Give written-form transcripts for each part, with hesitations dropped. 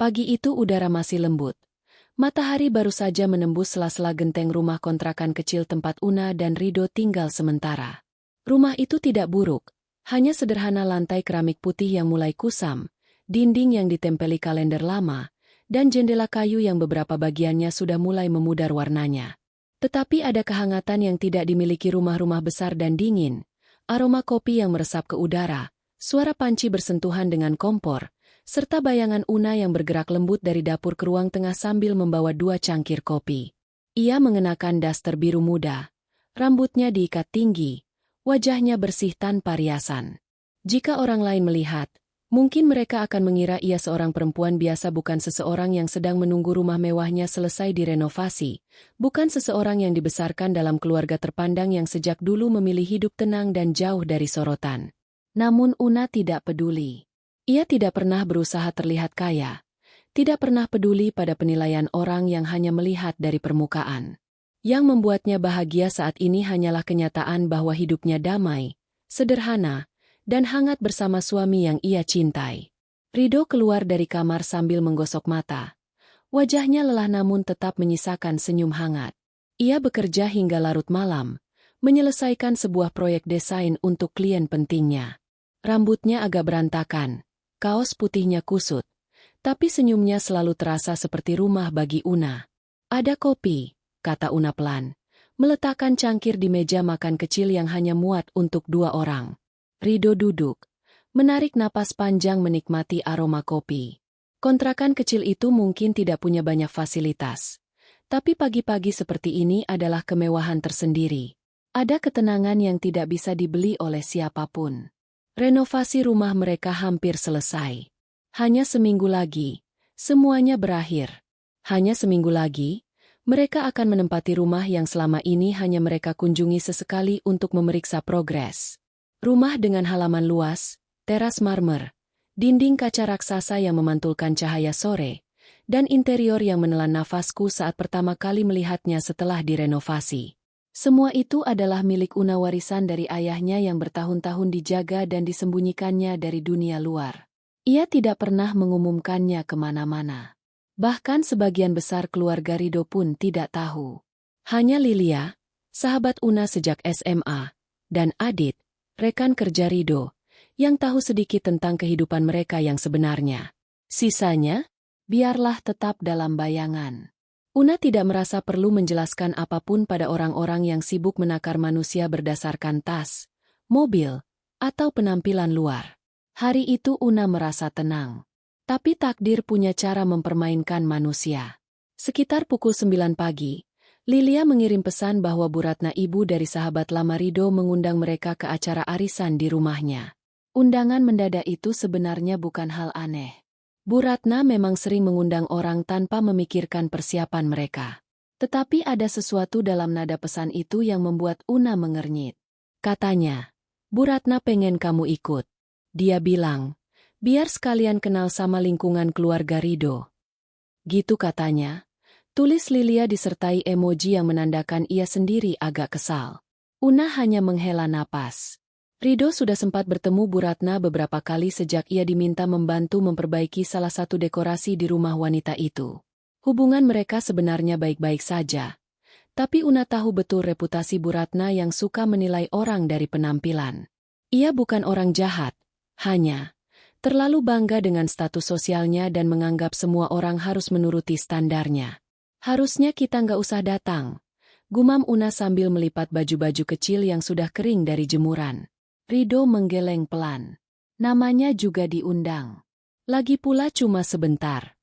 Pagi itu udara masih lembut. Matahari baru saja menembus sela-sela genteng rumah kontrakan kecil tempat Una dan Rido tinggal sementara. Rumah itu tidak buruk, hanya sederhana lantai keramik putih yang mulai kusam, dinding yang ditempeli kalender lama, dan jendela kayu yang beberapa bagiannya sudah mulai memudar warnanya. Tetapi ada kehangatan yang tidak dimiliki rumah-rumah besar dan dingin, aroma kopi yang meresap ke udara, suara panci bersentuhan dengan kompor, serta bayangan Una yang bergerak lembut dari dapur ke ruang tengah sambil membawa 2 cangkir kopi. Ia mengenakan daster biru muda, rambutnya diikat tinggi, wajahnya bersih tanpa riasan. Jika orang lain melihat, mungkin mereka akan mengira ia seorang perempuan biasa, bukan seseorang yang sedang menunggu rumah mewahnya selesai direnovasi, bukan seseorang yang dibesarkan dalam keluarga terpandang yang sejak dulu memilih hidup tenang dan jauh dari sorotan. Namun Una tidak peduli. Ia tidak pernah berusaha terlihat kaya, tidak pernah peduli pada penilaian orang yang hanya melihat dari permukaan. Yang membuatnya bahagia saat ini hanyalah kenyataan bahwa hidupnya damai, sederhana, dan hangat bersama suami yang ia cintai. Rido keluar dari kamar sambil menggosok mata. Wajahnya lelah namun tetap menyisakan senyum hangat. Ia bekerja hingga larut malam, menyelesaikan sebuah proyek desain untuk klien pentingnya. Rambutnya agak berantakan. Kaos putihnya kusut, tapi senyumnya selalu terasa seperti rumah bagi Una. Ada kopi, kata Una pelan, meletakkan cangkir di meja makan kecil yang hanya muat untuk 2 orang. Rido duduk, menarik napas panjang menikmati aroma kopi. Kontrakan kecil itu mungkin tidak punya banyak fasilitas, tapi pagi-pagi seperti ini adalah kemewahan tersendiri. Ada ketenangan yang tidak bisa dibeli oleh siapapun. Renovasi rumah mereka hampir selesai. Hanya seminggu lagi, semuanya berakhir. Hanya seminggu lagi, mereka akan menempati rumah yang selama ini hanya mereka kunjungi sesekali untuk memeriksa progres. Rumah dengan halaman luas, teras marmer, dinding kaca raksasa yang memantulkan cahaya sore, dan interior yang menelan nafasku saat pertama kali melihatnya setelah direnovasi. Semua itu adalah milik Una, warisan dari ayahnya yang bertahun-tahun dijaga dan disembunyikannya dari dunia luar. Ia tidak pernah mengumumkannya kemana-mana. Bahkan sebagian besar keluarga Rido pun tidak tahu. Hanya Lilia, sahabat Una sejak SMA, dan Adit, rekan kerja Rido, yang tahu sedikit tentang kehidupan mereka yang sebenarnya. Sisanya, biarlah tetap dalam bayangan. Una tidak merasa perlu menjelaskan apapun pada orang-orang yang sibuk menakar manusia berdasarkan tas, mobil, atau penampilan luar. Hari itu Una merasa tenang. Tapi takdir punya cara mempermainkan manusia. Sekitar pukul 9 pagi, Lilia mengirim pesan bahwa Bu Ratna, ibu dari sahabat lama Rido, mengundang mereka ke acara arisan di rumahnya. Undangan mendadak itu sebenarnya bukan hal aneh. Bu Ratna memang sering mengundang orang tanpa memikirkan persiapan mereka. Tetapi ada sesuatu dalam nada pesan itu yang membuat Una mengernyit. Katanya, Bu Ratna pengen kamu ikut. Dia bilang, biar sekalian kenal sama lingkungan keluarga Rido. Gitu katanya. Tulis Lilia disertai emoji yang menandakan ia sendiri agak kesal. Una hanya menghela napas. Rido sudah sempat bertemu Bu Ratna beberapa kali sejak ia diminta membantu memperbaiki salah satu dekorasi di rumah wanita itu. Hubungan mereka sebenarnya baik-baik saja. Tapi Una tahu betul reputasi Bu Ratna yang suka menilai orang dari penampilan. Ia bukan orang jahat, hanya terlalu bangga dengan status sosialnya dan menganggap semua orang harus menuruti standarnya. Harusnya kita nggak usah datang, gumam Una sambil melipat baju-baju kecil yang sudah kering dari jemuran. Rido menggeleng pelan. Namanya juga diundang. Lagi pula cuma sebentar.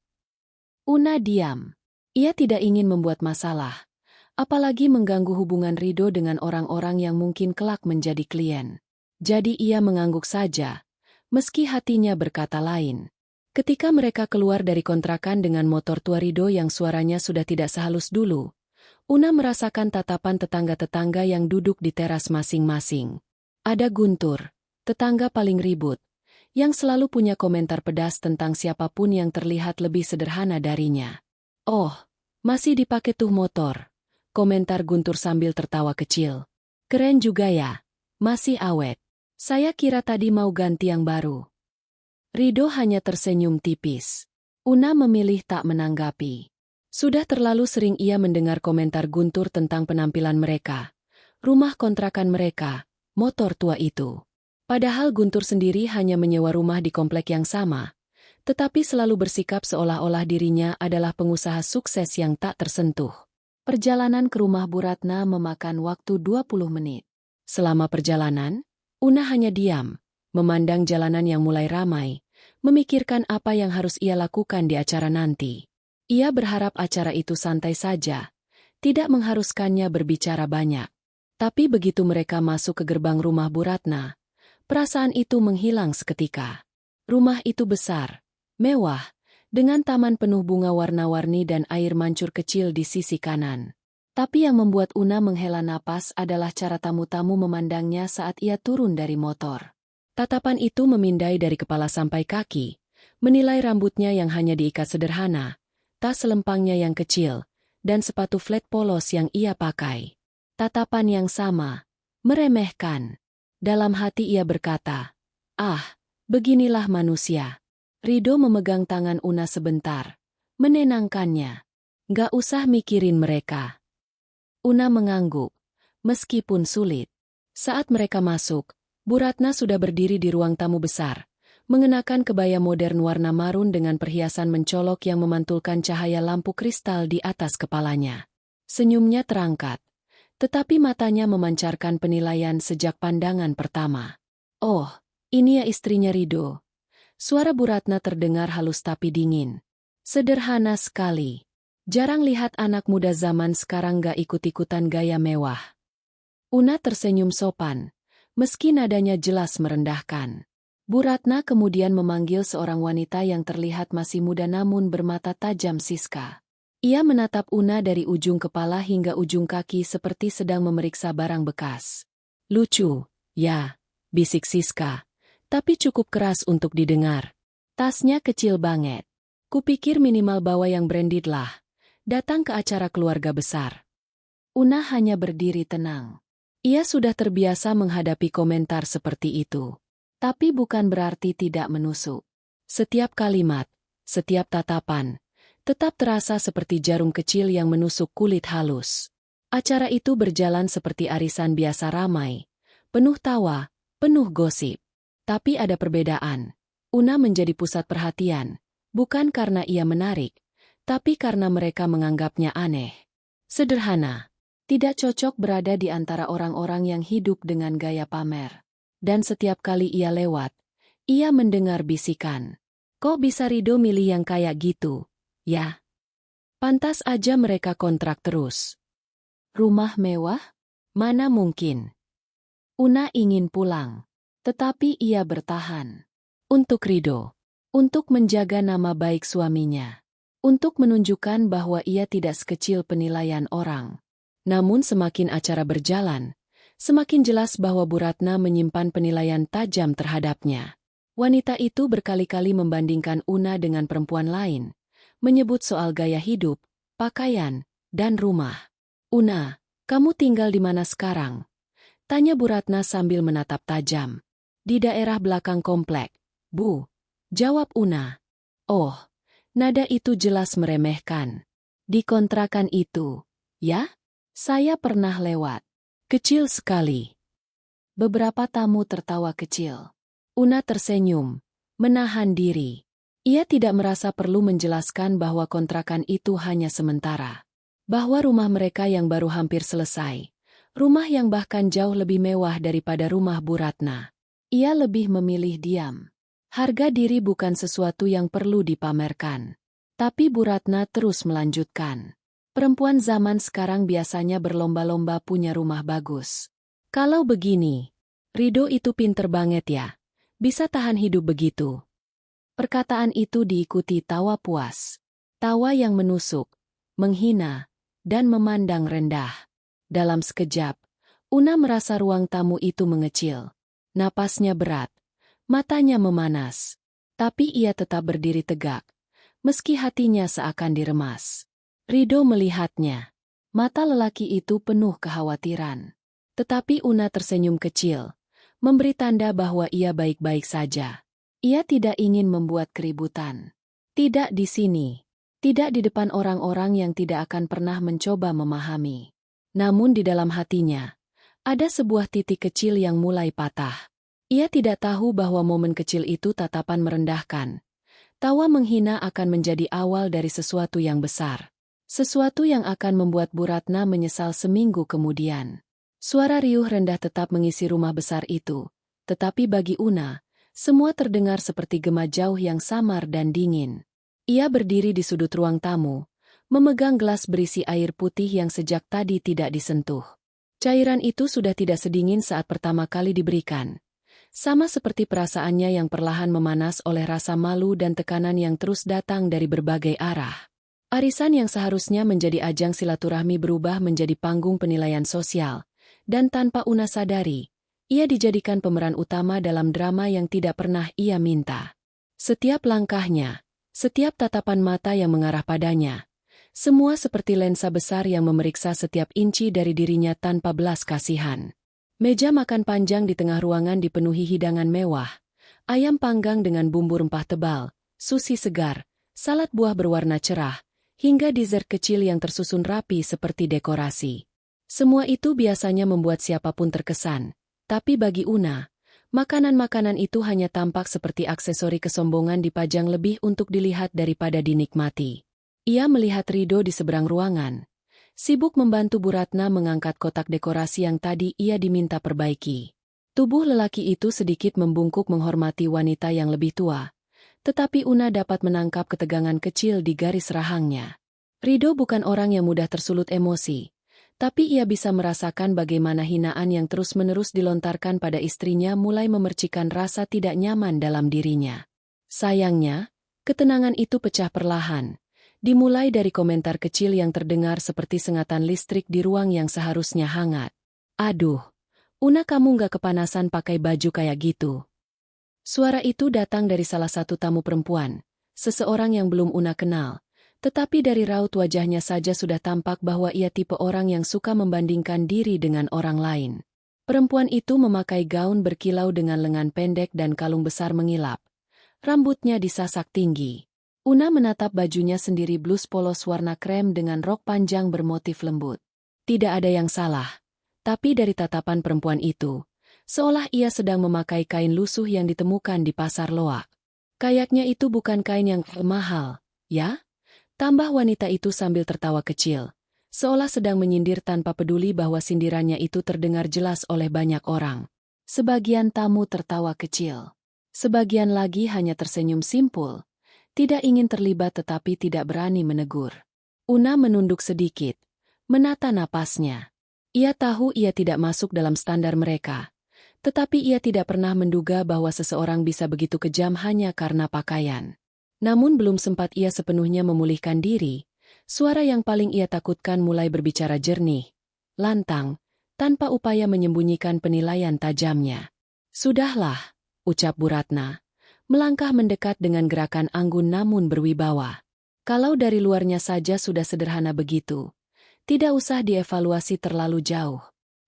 Una diam. Ia tidak ingin membuat masalah, apalagi mengganggu hubungan Rido dengan orang-orang yang mungkin kelak menjadi klien. Jadi ia mengangguk saja, meski hatinya berkata lain. Ketika mereka keluar dari kontrakan dengan motor tua Rido yang suaranya sudah tidak sehalus dulu, Una merasakan tatapan tetangga-tetangga yang duduk di teras masing-masing. Ada Guntur, tetangga paling ribut, yang selalu punya komentar pedas tentang siapapun yang terlihat lebih sederhana darinya. Oh, masih dipakai tuh motor, komentar Guntur sambil tertawa kecil. Keren juga ya, masih awet. Saya kira tadi mau ganti yang baru. Rido hanya tersenyum tipis. Una memilih tak menanggapi. Sudah terlalu sering ia mendengar komentar Guntur tentang penampilan mereka, rumah kontrakan mereka, motor tua itu. Padahal Guntur sendiri hanya menyewa rumah di komplek yang sama, tetapi selalu bersikap seolah-olah dirinya adalah pengusaha sukses yang tak tersentuh. Perjalanan ke rumah Bu Ratna memakan waktu 20 menit. Selama perjalanan, Una hanya diam, memandang jalanan yang mulai ramai, memikirkan apa yang harus ia lakukan di acara nanti. Ia berharap acara itu santai saja, tidak mengharuskannya berbicara banyak. Tapi begitu mereka masuk ke gerbang rumah Bu Ratna, perasaan itu menghilang seketika. Rumah itu besar, mewah, dengan taman penuh bunga warna-warni dan air mancur kecil di sisi kanan. Tapi yang membuat Una menghela napas adalah cara tamu-tamu memandangnya saat ia turun dari motor. Tatapan itu memindai dari kepala sampai kaki, menilai rambutnya yang hanya diikat sederhana, tas selempangnya yang kecil, dan sepatu flat polos yang ia pakai. Tatapan yang sama, meremehkan. Dalam hati ia berkata, "Ah, beginilah manusia." Rido memegang tangan Una sebentar, menenangkannya. "Gak usah mikirin mereka." Una mengangguk, meskipun sulit. Saat mereka masuk, Bu Ratna sudah berdiri di ruang tamu besar, mengenakan kebaya modern warna marun dengan perhiasan mencolok yang memantulkan cahaya lampu kristal di atas kepalanya. Senyumnya terangkat, tetapi matanya memancarkan penilaian sejak pandangan pertama. "Oh, ini ya istrinya Rido." Suara Bu Ratna terdengar halus tapi dingin. "Sederhana sekali. Jarang lihat anak muda zaman sekarang gak ikut-ikutan gaya mewah." Una tersenyum sopan, meski nadanya jelas merendahkan. Bu Ratna kemudian memanggil seorang wanita yang terlihat masih muda namun bermata tajam, Siska. Ia menatap Una dari ujung kepala hingga ujung kaki seperti sedang memeriksa barang bekas. "Lucu, ya," bisik Siska, "tapi cukup keras untuk didengar. Tasnya kecil banget. Kupikir minimal bawa yang branded lah. Datang ke acara keluarga besar." Una hanya berdiri tenang. Ia sudah terbiasa menghadapi komentar seperti itu. Tapi bukan berarti tidak menusuk. Setiap kalimat, setiap tatapan, tetap terasa seperti jarum kecil yang menusuk kulit halus. Acara itu berjalan seperti arisan biasa ramai, penuh tawa, penuh gosip. Tapi ada perbedaan. Una menjadi pusat perhatian, bukan karena ia menarik, tapi karena mereka menganggapnya aneh. Sederhana, tidak cocok berada di antara orang-orang yang hidup dengan gaya pamer. Dan setiap kali ia lewat, ia mendengar bisikan. "Kok bisa Rido milih yang kayak gitu, ya? Pantas aja mereka kontrak terus. Rumah mewah? Mana mungkin." Una ingin pulang, tetapi ia bertahan. Untuk Rido, untuk menjaga nama baik suaminya. Untuk menunjukkan bahwa ia tidak sekecil penilaian orang. Namun semakin acara berjalan, semakin jelas bahwa Bu Ratna menyimpan penilaian tajam terhadapnya. Wanita itu berkali-kali membandingkan Una dengan perempuan lain, menyebut soal gaya hidup, pakaian, dan rumah. "Una, kamu tinggal di mana sekarang?" tanya Bu Ratna sambil menatap tajam. "Di daerah belakang komplek, Bu," jawab Una. "Oh." Nada itu jelas meremehkan. "Di kontrakan itu, ya? Saya pernah lewat. Kecil sekali." Beberapa tamu tertawa kecil. Una tersenyum, menahan diri. Ia tidak merasa perlu menjelaskan bahwa kontrakan itu hanya sementara. Bahwa rumah mereka yang baru hampir selesai. Rumah yang bahkan jauh lebih mewah daripada rumah Bu Ratna. Ia lebih memilih diam. Harga diri bukan sesuatu yang perlu dipamerkan. Tapi Bu Ratna terus melanjutkan. "Perempuan zaman sekarang biasanya berlomba-lomba punya rumah bagus. Kalau begini, Rido itu pinter banget ya. Bisa tahan hidup begitu." Perkataan itu diikuti tawa puas. Tawa yang menusuk, menghina, dan memandang rendah. Dalam sekejap, Una merasa ruang tamu itu mengecil. Napasnya berat. Matanya memanas, tapi ia tetap berdiri tegak, meski hatinya seakan diremas. Rido melihatnya. Mata lelaki itu penuh kekhawatiran. Tetapi Una tersenyum kecil, memberi tanda bahwa ia baik-baik saja. Ia tidak ingin membuat keributan. Tidak di sini. Tidak di depan orang-orang yang tidak akan pernah mencoba memahami. Namun di dalam hatinya, ada sebuah titik kecil yang mulai patah. Ia tidak tahu bahwa momen kecil itu tatapan merendahkan. Tawa menghina akan menjadi awal dari sesuatu yang besar. Sesuatu yang akan membuat Bu Ratna menyesal seminggu kemudian. Suara riuh rendah tetap mengisi rumah besar itu. Tetapi bagi Una, semua terdengar seperti gema jauh yang samar dan dingin. Ia berdiri di sudut ruang tamu, memegang gelas berisi air putih yang sejak tadi tidak disentuh. Cairan itu sudah tidak sedingin saat pertama kali diberikan. Sama seperti perasaannya yang perlahan memanas oleh rasa malu dan tekanan yang terus datang dari berbagai arah. Arisan yang seharusnya menjadi ajang silaturahmi berubah menjadi panggung penilaian sosial, dan tanpa Una sadari, ia dijadikan pemeran utama dalam drama yang tidak pernah ia minta. Setiap langkahnya, setiap tatapan mata yang mengarah padanya, semua seperti lensa besar yang memeriksa setiap inci dari dirinya tanpa belas kasihan. Meja makan panjang di tengah ruangan dipenuhi hidangan mewah, ayam panggang dengan bumbu rempah tebal, sushi segar, salad buah berwarna cerah, hingga dessert kecil yang tersusun rapi seperti dekorasi. Semua itu biasanya membuat siapapun terkesan, tapi bagi Una, makanan-makanan itu hanya tampak seperti aksesori kesombongan dipajang lebih untuk dilihat daripada dinikmati. Ia melihat Rido di seberang ruangan, sibuk membantu Bu Ratna mengangkat kotak dekorasi yang tadi ia diminta perbaiki. Tubuh lelaki itu sedikit membungkuk menghormati wanita yang lebih tua, tetapi Una dapat menangkap ketegangan kecil di garis rahangnya. Rido bukan orang yang mudah tersulut emosi, tapi ia bisa merasakan bagaimana hinaan yang terus-menerus dilontarkan pada istrinya mulai memercikan rasa tidak nyaman dalam dirinya. Sayangnya, ketenangan itu pecah perlahan, dimulai dari komentar kecil yang terdengar seperti sengatan listrik di ruang yang seharusnya hangat. "Aduh, Una, kamu nggak kepanasan pakai baju kayak gitu?" Suara itu datang dari salah satu tamu perempuan, seseorang yang belum Una kenal. Tetapi dari raut wajahnya saja sudah tampak bahwa ia tipe orang yang suka membandingkan diri dengan orang lain. Perempuan itu memakai gaun berkilau dengan lengan pendek dan kalung besar mengilap. Rambutnya disasak tinggi. Una menatap bajunya sendiri, blus polos warna krem dengan rok panjang bermotif lembut. Tidak ada yang salah. Tapi dari tatapan perempuan itu, seolah ia sedang memakai kain lusuh yang ditemukan di pasar loak. Kayaknya itu bukan kain yang mahal, ya? Tambah wanita itu sambil tertawa kecil, seolah sedang menyindir tanpa peduli bahwa sindirannya itu terdengar jelas oleh banyak orang. Sebagian tamu tertawa kecil. Sebagian lagi hanya tersenyum simpul, tidak ingin terlibat tetapi tidak berani menegur. Una menunduk sedikit, menata napasnya. Ia tahu ia tidak masuk dalam standar mereka, tetapi ia tidak pernah menduga bahwa seseorang bisa begitu kejam hanya karena pakaian. Namun belum sempat ia sepenuhnya memulihkan diri, suara yang paling ia takutkan mulai berbicara jernih, lantang, tanpa upaya menyembunyikan penilaian tajamnya. "Sudahlah," ucap Bu Ratna, melangkah mendekat dengan gerakan anggun namun berwibawa. "Kalau dari luarnya saja sudah sederhana begitu, tidak usah dievaluasi terlalu jauh.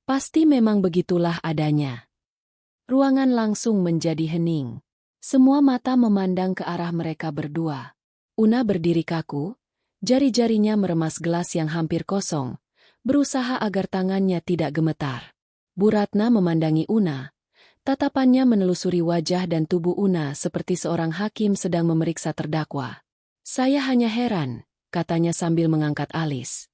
Pasti memang begitulah adanya." Ruangan langsung menjadi hening. Semua mata memandang ke arah mereka berdua. Una berdiri kaku, jari-jarinya meremas gelas yang hampir kosong, berusaha agar tangannya tidak gemetar. Bu Ratna memandangi Una, tatapannya menelusuri wajah dan tubuh Una seperti seorang hakim sedang memeriksa terdakwa. "Saya hanya heran," katanya sambil mengangkat alis.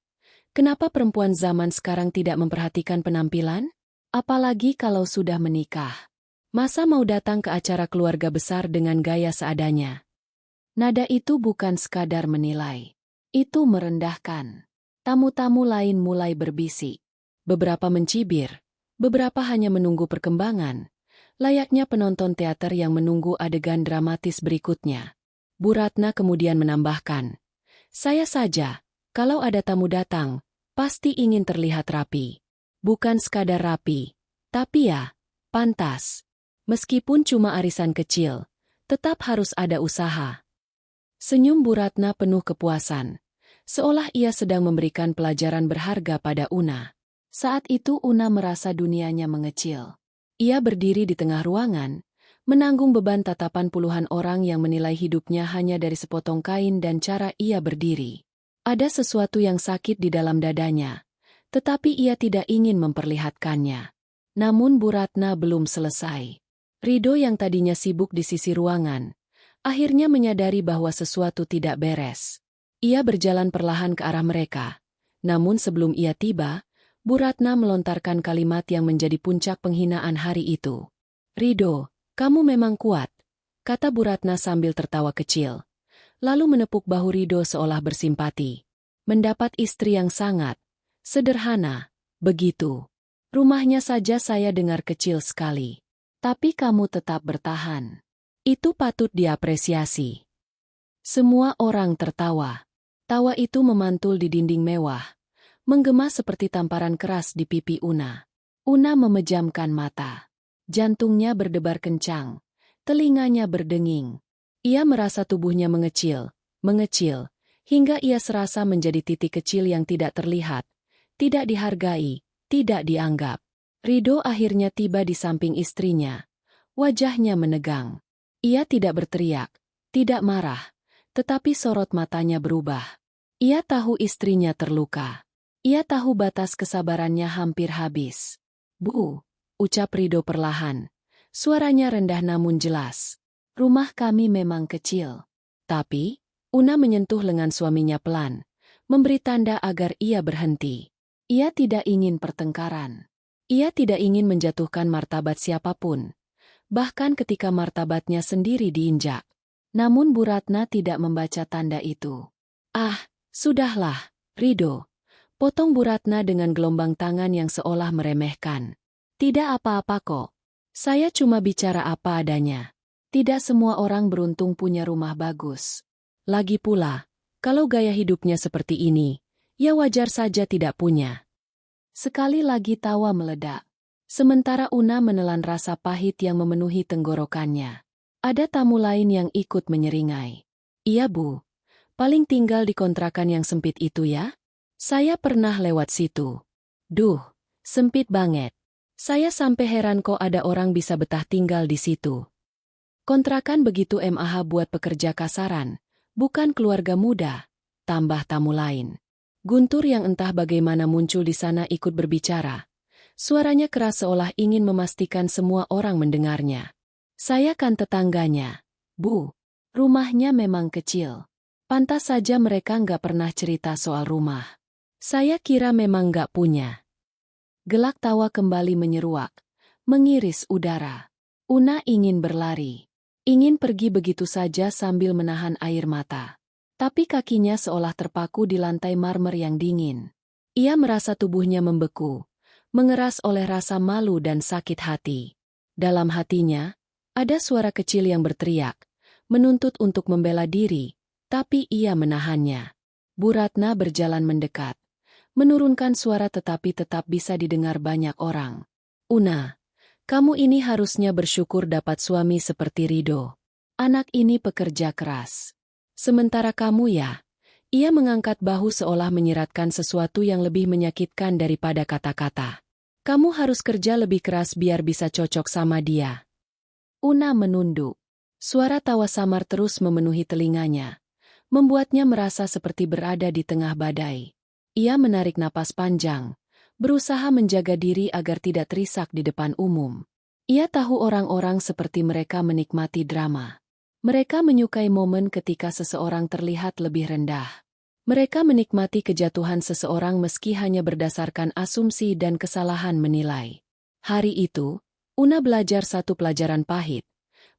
"Kenapa perempuan zaman sekarang tidak memperhatikan penampilan? Apalagi kalau sudah menikah. Masa mau datang ke acara keluarga besar dengan gaya seadanya?" Nada itu bukan sekadar menilai. Itu merendahkan. Tamu-tamu lain mulai berbisik. Beberapa mencibir, beberapa hanya menunggu perkembangan, layaknya penonton teater yang menunggu adegan dramatis berikutnya. Bu Ratna kemudian menambahkan, "Saya saja, kalau ada tamu datang, pasti ingin terlihat rapi. Bukan sekadar rapi, tapi ya, pantas. Meskipun cuma arisan kecil, tetap harus ada usaha." Senyum Bu Ratna penuh kepuasan, seolah ia sedang memberikan pelajaran berharga pada Una. Saat itu Una merasa dunianya mengecil. Ia berdiri di tengah ruangan, menanggung beban tatapan puluhan orang yang menilai hidupnya hanya dari sepotong kain dan cara ia berdiri. Ada sesuatu yang sakit di dalam dadanya, tetapi ia tidak ingin memperlihatkannya. Namun Bu Ratna belum selesai. Ridho yang tadinya sibuk di sisi ruangan, akhirnya menyadari bahwa sesuatu tidak beres. Ia berjalan perlahan ke arah mereka. Namun sebelum ia tiba, Bu Ratna melontarkan kalimat yang menjadi puncak penghinaan hari itu. "Ridho, kamu memang kuat," kata Bu Ratna sambil tertawa kecil. Lalu menepuk bahu Ridho seolah bersimpati. "Mendapat istri yang sangat sederhana, begitu. Rumahnya saja saya dengar kecil sekali. Tapi kamu tetap bertahan. Itu patut diapresiasi." Semua orang tertawa. Tawa itu memantul di dinding mewah, menggema seperti tamparan keras di pipi Una. Una memejamkan mata. Jantungnya berdebar kencang, telinganya berdenging. Ia merasa tubuhnya mengecil, hingga ia serasa menjadi titik kecil yang tidak terlihat, tidak dihargai, tidak dianggap. Ridho akhirnya tiba di samping istrinya. Wajahnya menegang. Ia tidak berteriak, tidak marah, tetapi sorot matanya berubah. Ia tahu istrinya terluka. Ia tahu batas kesabarannya hampir habis. "Bu," ucap Ridho perlahan. Suaranya rendah namun jelas. "Rumah kami memang kecil. Tapi," Una menyentuh lengan suaminya pelan, memberi tanda agar ia berhenti. Ia tidak ingin pertengkaran. Ia tidak ingin menjatuhkan martabat siapapun, bahkan ketika martabatnya sendiri diinjak. Namun Bu Ratna tidak membaca tanda itu. "Ah, sudahlah, Ridho," potong Bu Ratna dengan gelombang tangan yang seolah meremehkan. "Tidak apa-apa kok. Saya cuma bicara apa adanya. Tidak semua orang beruntung punya rumah bagus. Lagi pula, kalau gaya hidupnya seperti ini, ya wajar saja tidak punya." Sekali lagi tawa meledak. Sementara Una menelan rasa pahit yang memenuhi tenggorokannya. Ada tamu lain yang ikut menyeringai. "Iya Bu, paling tinggal di kontrakan yang sempit itu ya? Saya pernah lewat situ. Duh, sempit banget. Saya sampai heran kok ada orang bisa betah tinggal di situ. Kontrakan begitu mah buat pekerja kasaran, bukan keluarga muda," tambah tamu lain. Guntur yang entah bagaimana muncul di sana ikut berbicara. Suaranya keras seolah ingin memastikan semua orang mendengarnya. "Saya kan tetangganya, Bu. Rumahnya memang kecil. Pantas saja mereka nggak pernah cerita soal rumah. Saya kira memang nggak punya." Gelak tawa kembali menyeruak, mengiris udara. Una ingin berlari. Ingin pergi begitu saja sambil menahan air mata. Tapi kakinya seolah terpaku di lantai marmer yang dingin. Ia merasa tubuhnya membeku, mengeras oleh rasa malu dan sakit hati. Dalam hatinya, ada suara kecil yang berteriak, menuntut untuk membela diri, tapi ia menahannya. Bu Ratna berjalan mendekat, menurunkan suara tetapi tetap bisa didengar banyak orang. "Una, kamu ini harusnya bersyukur dapat suami seperti Ridho. Anak ini pekerja keras. Sementara kamu ya," ia mengangkat bahu seolah menyiratkan sesuatu yang lebih menyakitkan daripada kata-kata. "Kamu harus kerja lebih keras biar bisa cocok sama dia." Una menunduk. Suara tawa samar terus memenuhi telinganya, membuatnya merasa seperti berada di tengah badai. Ia menarik napas panjang, berusaha menjaga diri agar tidak terisak di depan umum. Ia tahu orang-orang seperti mereka menikmati drama. Mereka menyukai momen ketika seseorang terlihat lebih rendah. Mereka menikmati kejatuhan seseorang meski hanya berdasarkan asumsi dan kesalahan menilai. Hari itu, Una belajar satu pelajaran pahit.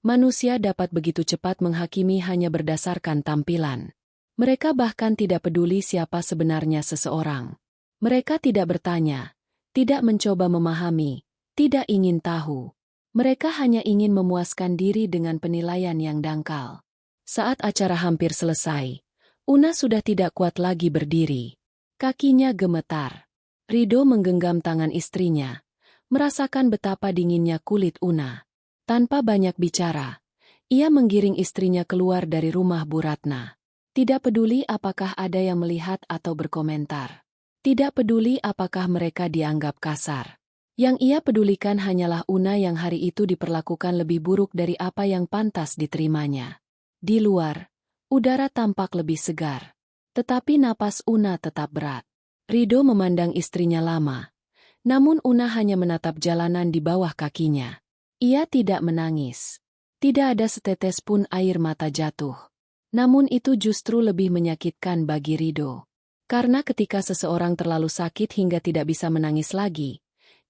Manusia dapat begitu cepat menghakimi hanya berdasarkan tampilan. Mereka bahkan tidak peduli siapa sebenarnya seseorang. Mereka tidak bertanya, tidak mencoba memahami, tidak ingin tahu. Mereka hanya ingin memuaskan diri dengan penilaian yang dangkal. Saat acara hampir selesai, Una sudah tidak kuat lagi berdiri. Kakinya gemetar. Ridho menggenggam tangan istrinya, merasakan betapa dinginnya kulit Una. Tanpa banyak bicara, ia menggiring istrinya keluar dari rumah Bu Ratna. Tidak peduli apakah ada yang melihat atau berkomentar. Tidak peduli apakah mereka dianggap kasar. Yang ia pedulikan hanyalah Una yang hari itu diperlakukan lebih buruk dari apa yang pantas diterimanya. Di luar, udara tampak lebih segar. Tetapi napas Una tetap berat. Rido memandang istrinya lama. Namun Una hanya menatap jalanan di bawah kakinya. Ia tidak menangis. Tidak ada setetes pun air mata jatuh. Namun itu justru lebih menyakitkan bagi Rido. Karena ketika seseorang terlalu sakit hingga tidak bisa menangis lagi,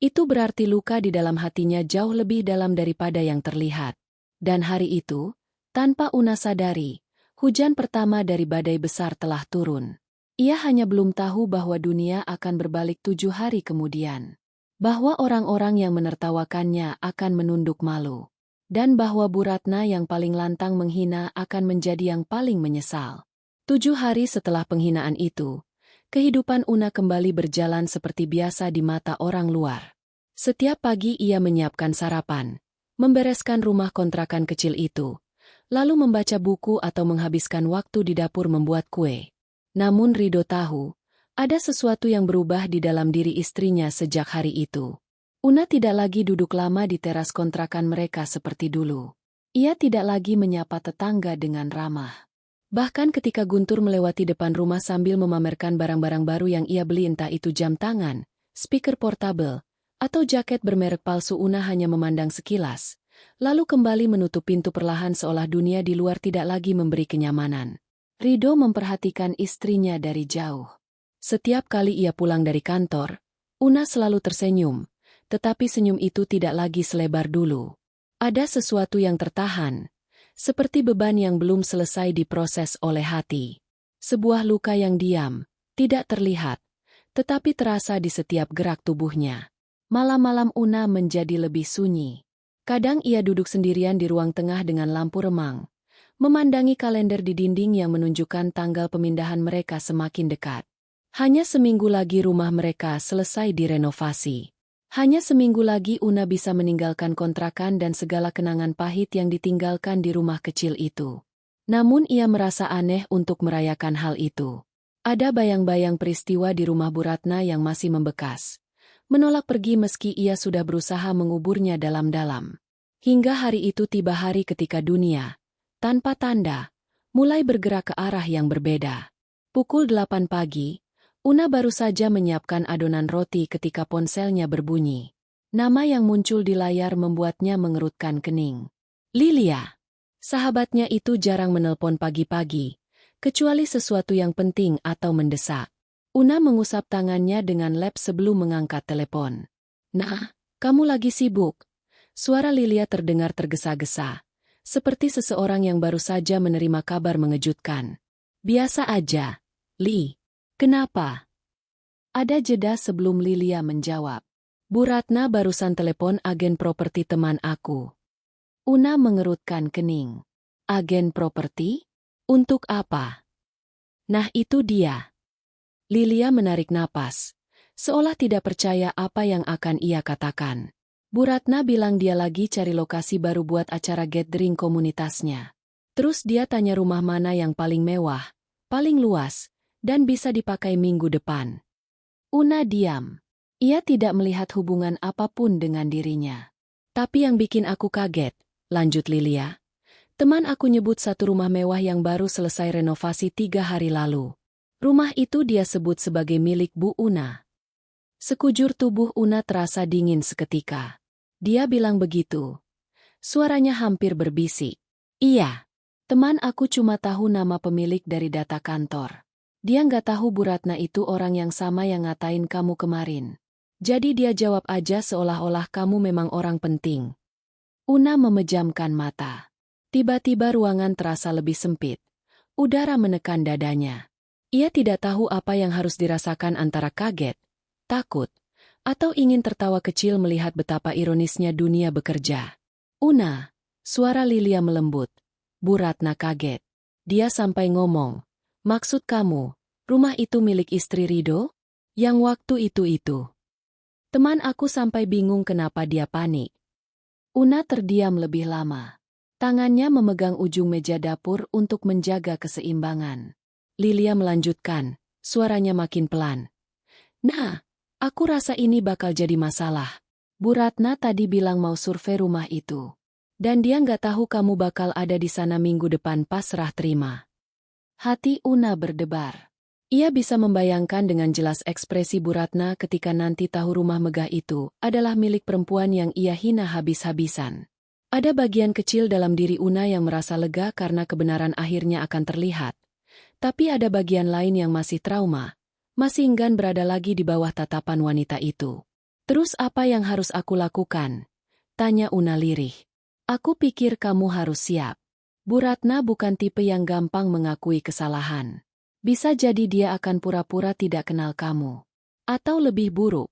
itu berarti luka di dalam hatinya jauh lebih dalam daripada yang terlihat. Dan hari itu, tanpa Una sadari, hujan pertama dari badai besar telah turun. Ia hanya belum tahu bahwa dunia akan berbalik 7 hari kemudian. Bahwa orang-orang yang menertawakannya akan menunduk malu. Dan bahwa Bu Ratna yang paling lantang menghina akan menjadi yang paling menyesal. 7 hari setelah penghinaan itu, kehidupan Una kembali berjalan seperti biasa di mata orang luar. Setiap pagi ia menyiapkan sarapan, membereskan rumah kontrakan kecil itu, lalu membaca buku atau menghabiskan waktu di dapur membuat kue. Namun Rido tahu, ada sesuatu yang berubah di dalam diri istrinya sejak hari itu. Una tidak lagi duduk lama di teras kontrakan mereka seperti dulu. Ia tidak lagi menyapa tetangga dengan ramah. Bahkan ketika Guntur melewati depan rumah sambil memamerkan barang-barang baru yang ia beli, entah itu jam tangan, speaker portable, atau jaket bermerek palsu, Una hanya memandang sekilas, lalu kembali menutup pintu perlahan seolah dunia di luar tidak lagi memberi kenyamanan. Rido memperhatikan istrinya dari jauh. Setiap kali ia pulang dari kantor, Una selalu tersenyum, tetapi senyum itu tidak lagi selebar dulu. Ada sesuatu yang tertahan, seperti beban yang belum selesai diproses oleh hati. Sebuah luka yang diam, tidak terlihat, tetapi terasa di setiap gerak tubuhnya. Malam-malam Una menjadi lebih sunyi. Kadang ia duduk sendirian di ruang tengah dengan lampu remang, memandangi kalender di dinding yang menunjukkan tanggal pemindahan mereka semakin dekat. Hanya seminggu lagi rumah mereka selesai direnovasi. Hanya seminggu lagi Una bisa meninggalkan kontrakan dan segala kenangan pahit yang ditinggalkan di rumah kecil itu. Namun ia merasa aneh untuk merayakan hal itu. Ada bayang-bayang peristiwa di rumah Bu Ratna yang masih membekas. Menolak pergi meski ia sudah berusaha menguburnya dalam-dalam. Hingga hari itu tiba hari ketika dunia, tanpa tanda, mulai bergerak ke arah yang berbeda. Pukul 8 pagi, Una baru saja menyiapkan adonan roti ketika ponselnya berbunyi. Nama yang muncul di layar membuatnya mengerutkan kening. Lilia. Sahabatnya itu jarang menelpon pagi-pagi, kecuali sesuatu yang penting atau mendesak. Una mengusap tangannya dengan lep sebelum mengangkat telepon. "Nah, kamu lagi sibuk?" Suara Lilia terdengar tergesa-gesa, seperti seseorang yang baru saja menerima kabar mengejutkan. "Biasa aja, Li. Kenapa?" Ada jeda sebelum Lilia menjawab. "Bu Ratna barusan telepon agen properti teman aku." Una mengerutkan kening. "Agen properti? Untuk apa?" "Nah itu dia." Lilia menarik napas, seolah tidak percaya apa yang akan ia katakan. Bu Ratna bilang dia lagi cari lokasi baru buat acara gathering komunitasnya. Terus dia tanya rumah mana yang paling mewah, paling luas, dan bisa dipakai minggu depan. Una diam. Ia tidak melihat hubungan apapun dengan dirinya. "Tapi yang bikin aku kaget," lanjut Lilia, "teman aku nyebut satu rumah mewah yang baru selesai renovasi 3 hari lalu. Rumah itu dia sebut sebagai milik Bu Una." Sekujur tubuh Una terasa dingin seketika. Dia bilang begitu. Suaranya hampir berbisik. "Iya. Teman aku cuma tahu nama pemilik dari data kantor. Dia nggak tahu Bu Ratna itu orang yang sama yang ngatain kamu kemarin. Jadi dia jawab aja seolah-olah kamu memang orang penting." Una memejamkan mata. Tiba-tiba ruangan terasa lebih sempit. Udara menekan dadanya. Ia tidak tahu apa yang harus dirasakan antara kaget, takut, atau ingin tertawa kecil melihat betapa ironisnya dunia bekerja. "Una," suara Lilia melembut. Bu Ratna kaget. Dia sampai ngomong, "Maksud kamu, rumah itu milik istri Rido? Yang waktu itu?" Teman aku sampai bingung kenapa dia panik. Una terdiam lebih lama. Tangannya memegang ujung meja dapur untuk menjaga keseimbangan. Lilia melanjutkan, suaranya makin pelan. "Nah, aku rasa ini bakal jadi masalah. Bu Ratna tadi bilang mau survei rumah itu. Dan dia nggak tahu kamu bakal ada di sana minggu depan pas serah terima. Hati Una berdebar. Ia bisa membayangkan dengan jelas ekspresi Bu Ratna ketika nanti tahu rumah megah itu adalah milik perempuan yang ia hina habis-habisan. Ada bagian kecil dalam diri Una yang merasa lega karena kebenaran akhirnya akan terlihat. Tapi ada bagian lain yang masih trauma, masih enggan berada lagi di bawah tatapan wanita itu. Terus apa yang harus aku lakukan? Tanya Una lirih. Aku pikir kamu harus siap. Bu Ratna bukan tipe yang gampang mengakui kesalahan. Bisa jadi dia akan pura-pura tidak kenal kamu. Atau lebih buruk.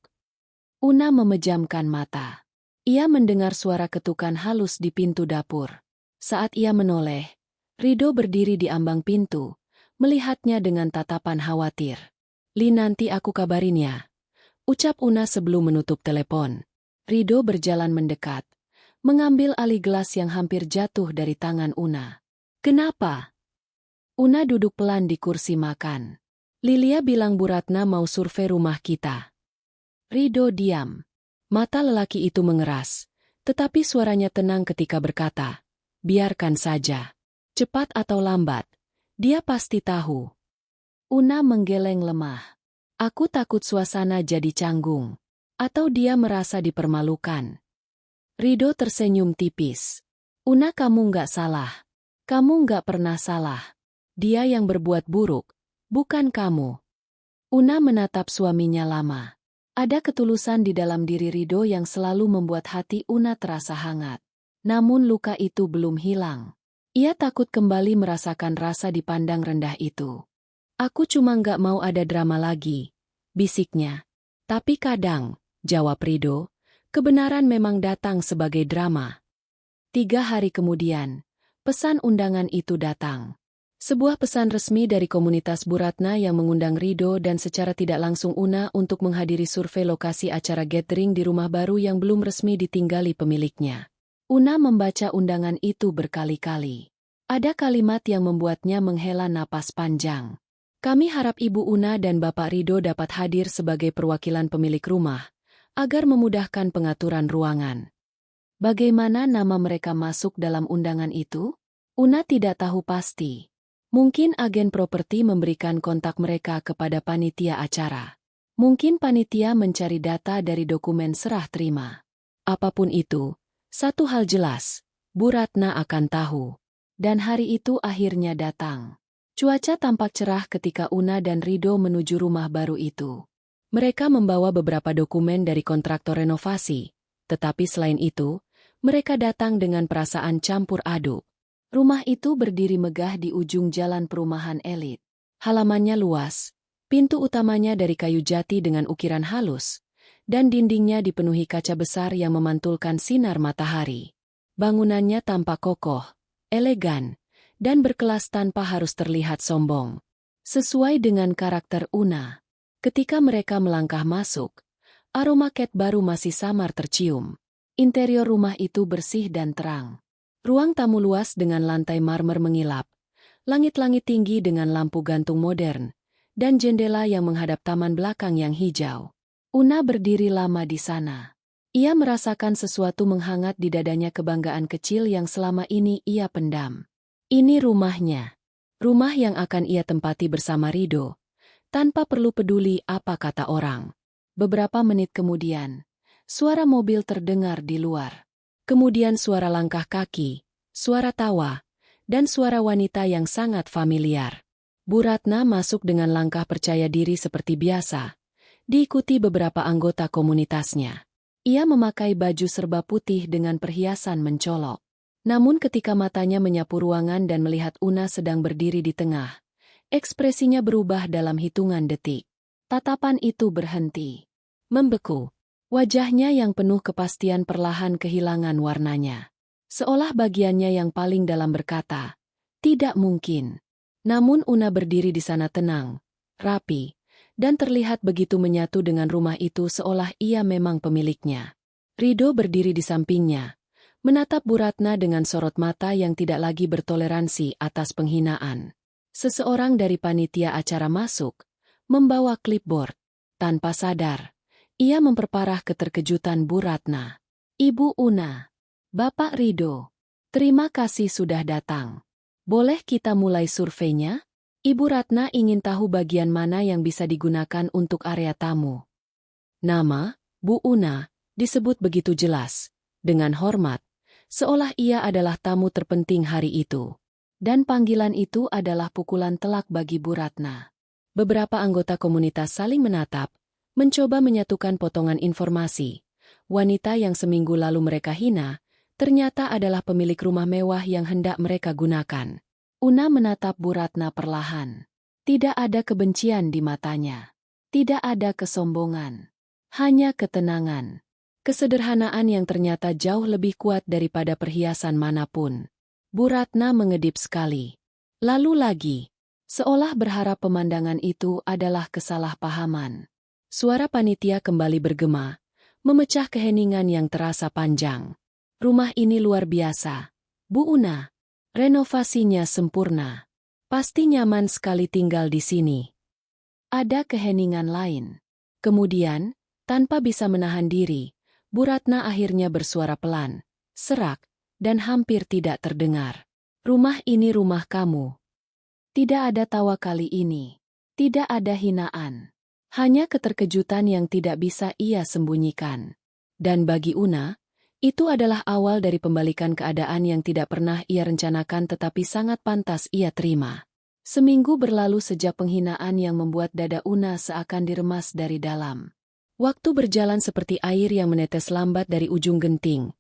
Una memejamkan mata. Ia mendengar suara ketukan halus di pintu dapur. Saat ia menoleh, Rido berdiri di ambang pintu, melihatnya dengan tatapan khawatir. Li, nanti aku kabarin ya. Ucap Una sebelum menutup telepon. Rido berjalan mendekat, mengambil alih gelas yang hampir jatuh dari tangan Una. Kenapa? Una duduk pelan di kursi makan. Lilia bilang Bu Ratna mau survei rumah kita. Rido diam. Mata lelaki itu mengeras, tetapi suaranya tenang ketika berkata, biarkan saja. Cepat atau lambat, dia pasti tahu. Una menggeleng lemah. Aku takut suasana jadi canggung. Atau dia merasa dipermalukan. Rido tersenyum tipis. Una, kamu nggak salah. Kamu nggak pernah salah. Dia yang berbuat buruk, bukan kamu. Una menatap suaminya lama. Ada ketulusan di dalam diri Rido yang selalu membuat hati Una terasa hangat. Namun luka itu belum hilang. Ia takut kembali merasakan rasa dipandang rendah itu. Aku cuma nggak mau ada drama lagi, bisiknya. Tapi kadang, jawab Rido, kebenaran memang datang sebagai drama. 3 hari kemudian, pesan undangan itu datang. Sebuah pesan resmi dari komunitas Bu Ratna yang mengundang Rido dan secara tidak langsung Una untuk menghadiri survei lokasi acara gathering di rumah baru yang belum resmi ditinggali pemiliknya. Una membaca undangan itu berkali-kali. Ada kalimat yang membuatnya menghela napas panjang. Kami harap Ibu Una dan Bapak Rido dapat hadir sebagai perwakilan pemilik rumah, agar memudahkan pengaturan ruangan. Bagaimana nama mereka masuk dalam undangan itu? Una tidak tahu pasti. Mungkin agen properti memberikan kontak mereka kepada panitia acara. Mungkin panitia mencari data dari dokumen serah terima. Apapun itu, satu hal jelas, Bu Ratna akan tahu. Dan hari itu akhirnya datang. Cuaca tampak cerah ketika Una dan Rido menuju rumah baru itu. Mereka membawa beberapa dokumen dari kontraktor renovasi, tetapi selain itu, mereka datang dengan perasaan campur aduk. Rumah itu berdiri megah di ujung jalan perumahan elit. Halamannya luas, pintu utamanya dari kayu jati dengan ukiran halus, dan dindingnya dipenuhi kaca besar yang memantulkan sinar matahari. Bangunannya tampak kokoh, elegan, dan berkelas tanpa harus terlihat sombong. Sesuai dengan karakter Una. Ketika mereka melangkah masuk, aroma cat baru masih samar tercium. Interior rumah itu bersih dan terang. Ruang tamu luas dengan lantai marmer mengilap. Langit-langit tinggi dengan lampu gantung modern. Dan jendela yang menghadap taman belakang yang hijau. Una berdiri lama di sana. Ia merasakan sesuatu menghangat di dadanya, kebanggaan kecil yang selama ini ia pendam. Ini rumahnya. Rumah yang akan ia tempati bersama Rido, tanpa perlu peduli apa kata orang. Beberapa menit kemudian, suara mobil terdengar di luar. Kemudian suara langkah kaki, suara tawa, dan suara wanita yang sangat familiar. Bu Ratna masuk dengan langkah percaya diri seperti biasa, diikuti beberapa anggota komunitasnya. Ia memakai baju serba putih dengan perhiasan mencolok. Namun ketika matanya menyapu ruangan dan melihat Una sedang berdiri di tengah, ekspresinya berubah dalam hitungan detik. Tatapan itu berhenti. Membeku. Wajahnya yang penuh kepastian perlahan kehilangan warnanya. Seolah bagiannya yang paling dalam berkata, tidak mungkin. Namun Una berdiri di sana tenang, rapi, dan terlihat begitu menyatu dengan rumah itu seolah ia memang pemiliknya. Rido berdiri di sampingnya, menatap Bu Ratna dengan sorot mata yang tidak lagi bertoleransi atas penghinaan. Seseorang dari panitia acara masuk, membawa clipboard. Tanpa sadar, Ia memperparah keterkejutan Bu Ratna. Ibu Una. Bapak Rido. Terima kasih sudah datang. Boleh kita mulai surveinya? Ibu Ratna ingin tahu bagian mana yang bisa digunakan untuk area tamu. Nama, Bu Una, disebut begitu jelas, dengan hormat, seolah ia adalah tamu terpenting hari itu. Dan panggilan itu adalah pukulan telak bagi Bu Ratna. Beberapa anggota komunitas saling menatap, mencoba menyatukan potongan informasi. Wanita yang seminggu lalu mereka hina, ternyata adalah pemilik rumah mewah yang hendak mereka gunakan. Una menatap Bu Ratna perlahan. Tidak ada kebencian di matanya. Tidak ada kesombongan. Hanya ketenangan. Kesederhanaan yang ternyata jauh lebih kuat daripada perhiasan manapun. Bu Ratna mengedip sekali. Lalu lagi, seolah berharap pemandangan itu adalah kesalahpahaman. Suara panitia kembali bergema, memecah keheningan yang terasa panjang. Rumah ini luar biasa. Bu Una, renovasinya sempurna. Pasti nyaman sekali tinggal di sini. Ada keheningan lain. Kemudian, tanpa bisa menahan diri, Bu Ratna akhirnya bersuara pelan, serak, dan hampir tidak terdengar. Rumah ini rumah kamu. Tidak ada tawa kali ini. Tidak ada hinaan. Hanya keterkejutan yang tidak bisa ia sembunyikan. Dan bagi Una, itu adalah awal dari pembalikan keadaan yang tidak pernah ia rencanakan tetapi sangat pantas ia terima. Seminggu berlalu sejak penghinaan yang membuat dada Una seakan diremas dari dalam. Waktu berjalan seperti air yang menetes lambat dari ujung genting.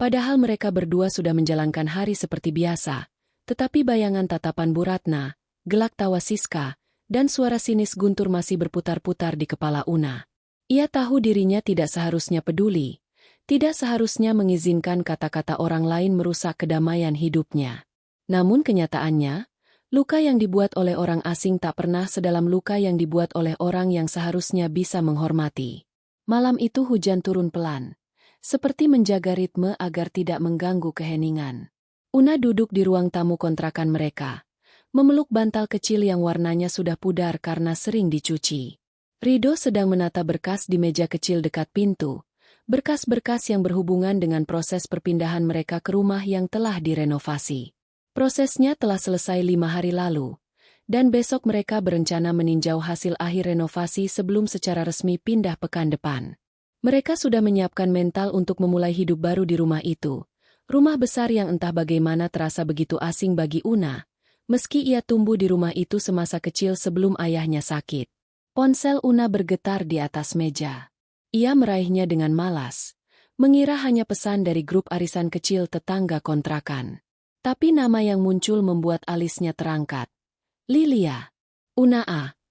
Padahal mereka berdua sudah menjalankan hari seperti biasa. Tetapi bayangan tatapan Bu Ratna, gelak tawa Siska, dan suara sinis Guntur masih berputar-putar di kepala Una. Ia tahu dirinya tidak seharusnya peduli, tidak seharusnya mengizinkan kata-kata orang lain merusak kedamaian hidupnya. Namun kenyataannya, luka yang dibuat oleh orang asing tak pernah sedalam luka yang dibuat oleh orang yang seharusnya bisa menghormati. Malam itu hujan turun pelan, seperti menjaga ritme agar tidak mengganggu keheningan. Una duduk di ruang tamu kontrakan mereka, memeluk bantal kecil yang warnanya sudah pudar karena sering dicuci. Rido sedang menata berkas di meja kecil dekat pintu, berkas-berkas yang berhubungan dengan proses perpindahan mereka ke rumah yang telah direnovasi. Prosesnya telah selesai 5 hari lalu, dan besok mereka berencana meninjau hasil akhir renovasi sebelum secara resmi pindah pekan depan. Mereka sudah menyiapkan mental untuk memulai hidup baru di rumah itu, rumah besar yang entah bagaimana terasa begitu asing bagi Una, meski ia tumbuh di rumah itu semasa kecil sebelum ayahnya sakit. Ponsel Una bergetar di atas meja. Ia meraihnya dengan malas, mengira hanya pesan dari grup arisan kecil tetangga kontrakan. Tapi nama yang muncul membuat alisnya terangkat. Lilia. Una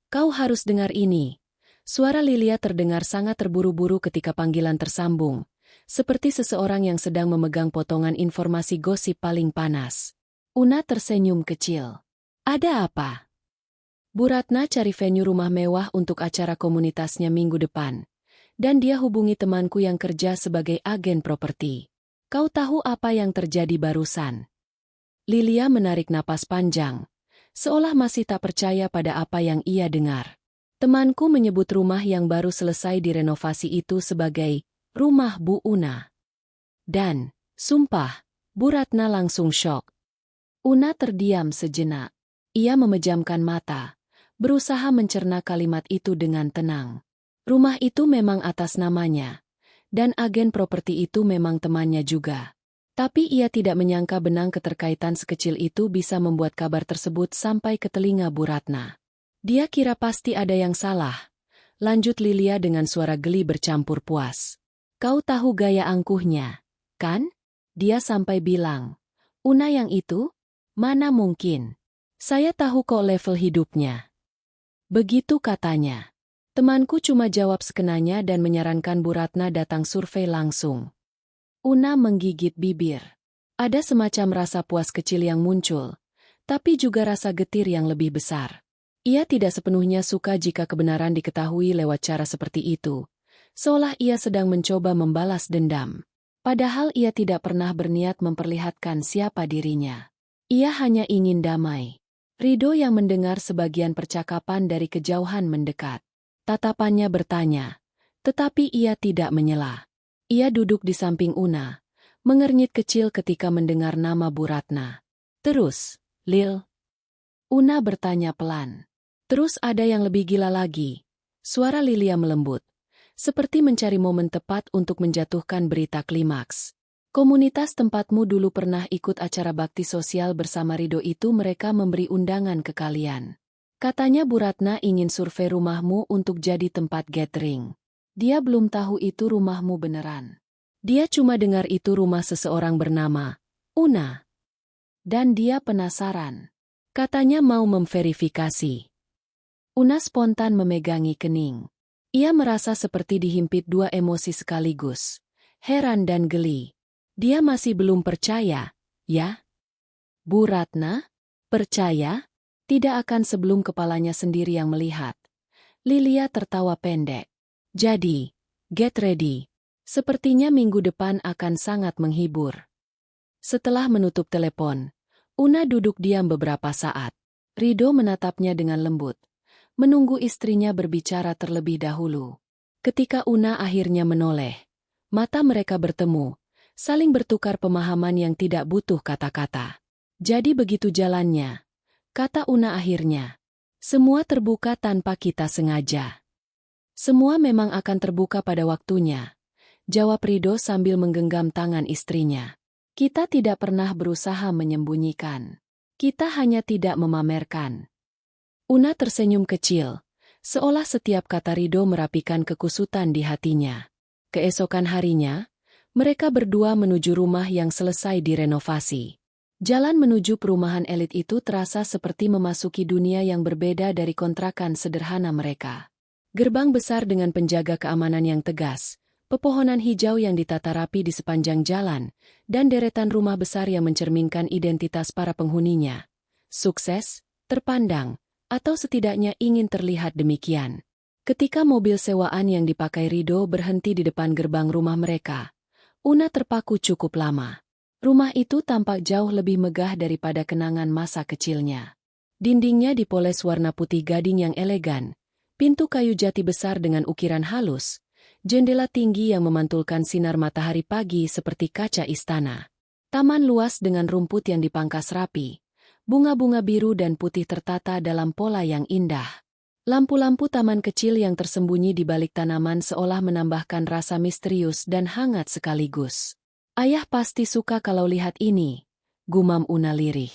kau harus dengar ini. Suara Lilia terdengar sangat terburu-buru ketika panggilan tersambung, seperti seseorang yang sedang memegang potongan informasi gosip paling panas. Una tersenyum kecil. Ada apa? Bu Ratna cari venue rumah mewah untuk acara komunitasnya minggu depan. Dan dia hubungi temanku yang kerja sebagai agen properti. Kau tahu apa yang terjadi barusan? Lilia menarik napas panjang, seolah masih tak percaya pada apa yang ia dengar. Temanku menyebut rumah yang baru selesai direnovasi itu sebagai rumah Bu Una. Dan, sumpah, Bu Ratna langsung syok. Una terdiam sejenak. Ia memejamkan mata, berusaha mencerna kalimat itu dengan tenang. Rumah itu memang atas namanya, dan agen properti itu memang temannya juga. Tapi ia tidak menyangka benang keterkaitan sekecil itu bisa membuat kabar tersebut sampai ke telinga Bu Ratna. Dia kira pasti ada yang salah. Lanjut Lilia dengan suara geli bercampur puas. Kau tahu gaya angkuhnya, kan? Dia sampai bilang, Una yang itu? Mana mungkin? Saya tahu kok level hidupnya. Begitu katanya. Temanku cuma jawab sekenanya dan menyarankan Bu Ratna datang survei langsung. Una menggigit bibir. Ada semacam rasa puas kecil yang muncul, tapi juga rasa getir yang lebih besar. Ia tidak sepenuhnya suka jika kebenaran diketahui lewat cara seperti itu, seolah ia sedang mencoba membalas dendam. Padahal ia tidak pernah berniat memperlihatkan siapa dirinya. Ia hanya ingin damai. Rido yang mendengar sebagian percakapan dari kejauhan mendekat. Tatapannya bertanya, Tetapi ia tidak menyela. Ia duduk di samping Una, mengernyit kecil ketika mendengar nama Bu Ratna. Terus, Lil? Una bertanya pelan. Terus ada yang lebih gila lagi. Suara Lilia melembut, seperti mencari momen tepat untuk menjatuhkan berita klimaks. Komunitas tempatmu dulu pernah ikut acara bakti sosial bersama Rido itu, mereka memberi undangan ke kalian. Katanya Bu Ratna ingin survei rumahmu untuk jadi tempat gathering. Dia belum tahu itu rumahmu beneran. Dia cuma dengar itu rumah seseorang bernama Una. Dan dia penasaran. Katanya mau memverifikasi. Una spontan memegangi kening. Ia merasa seperti dihimpit dua emosi sekaligus. Heran dan geli. Dia masih belum percaya, ya? Bu Ratna? Percaya? Tidak akan sebelum kepalanya sendiri yang melihat. Lilia tertawa pendek. Jadi, get ready. Sepertinya minggu depan akan sangat menghibur. Setelah menutup telepon, Una duduk diam beberapa saat. Rido menatapnya dengan lembut, menunggu istrinya berbicara terlebih dahulu. Ketika Una akhirnya menoleh, mata mereka bertemu, saling bertukar pemahaman yang tidak butuh kata-kata. Jadi begitu jalannya, kata Una akhirnya. Semua terbuka tanpa kita sengaja. Semua memang akan terbuka pada waktunya, jawab Rido sambil menggenggam tangan istrinya. Kita tidak pernah berusaha menyembunyikan. Kita hanya tidak memamerkan. Una tersenyum kecil, seolah setiap kata Rido merapikan kekusutan di hatinya. Keesokan harinya, mereka berdua menuju rumah yang selesai direnovasi. Jalan menuju perumahan elit itu terasa seperti memasuki dunia yang berbeda dari kontrakan sederhana mereka. Gerbang besar dengan penjaga keamanan yang tegas, pepohonan hijau yang ditata rapi di sepanjang jalan, dan deretan rumah besar yang mencerminkan identitas para penghuninya. Sukses, terpandang, atau setidaknya ingin terlihat demikian. Ketika mobil sewaan yang dipakai Rido berhenti di depan gerbang rumah mereka, Una terpaku cukup lama. Rumah itu tampak jauh lebih megah daripada kenangan masa kecilnya. Dindingnya dipoles warna putih gading yang elegan, pintu kayu jati besar dengan ukiran halus, jendela tinggi yang memantulkan sinar matahari pagi seperti kaca istana. Taman luas dengan rumput yang dipangkas rapi, bunga-bunga biru dan putih tertata dalam pola yang indah. Lampu-lampu taman kecil yang tersembunyi di balik tanaman seolah menambahkan rasa misterius dan hangat sekaligus. Ayah pasti suka kalau lihat ini, gumam Una lirih.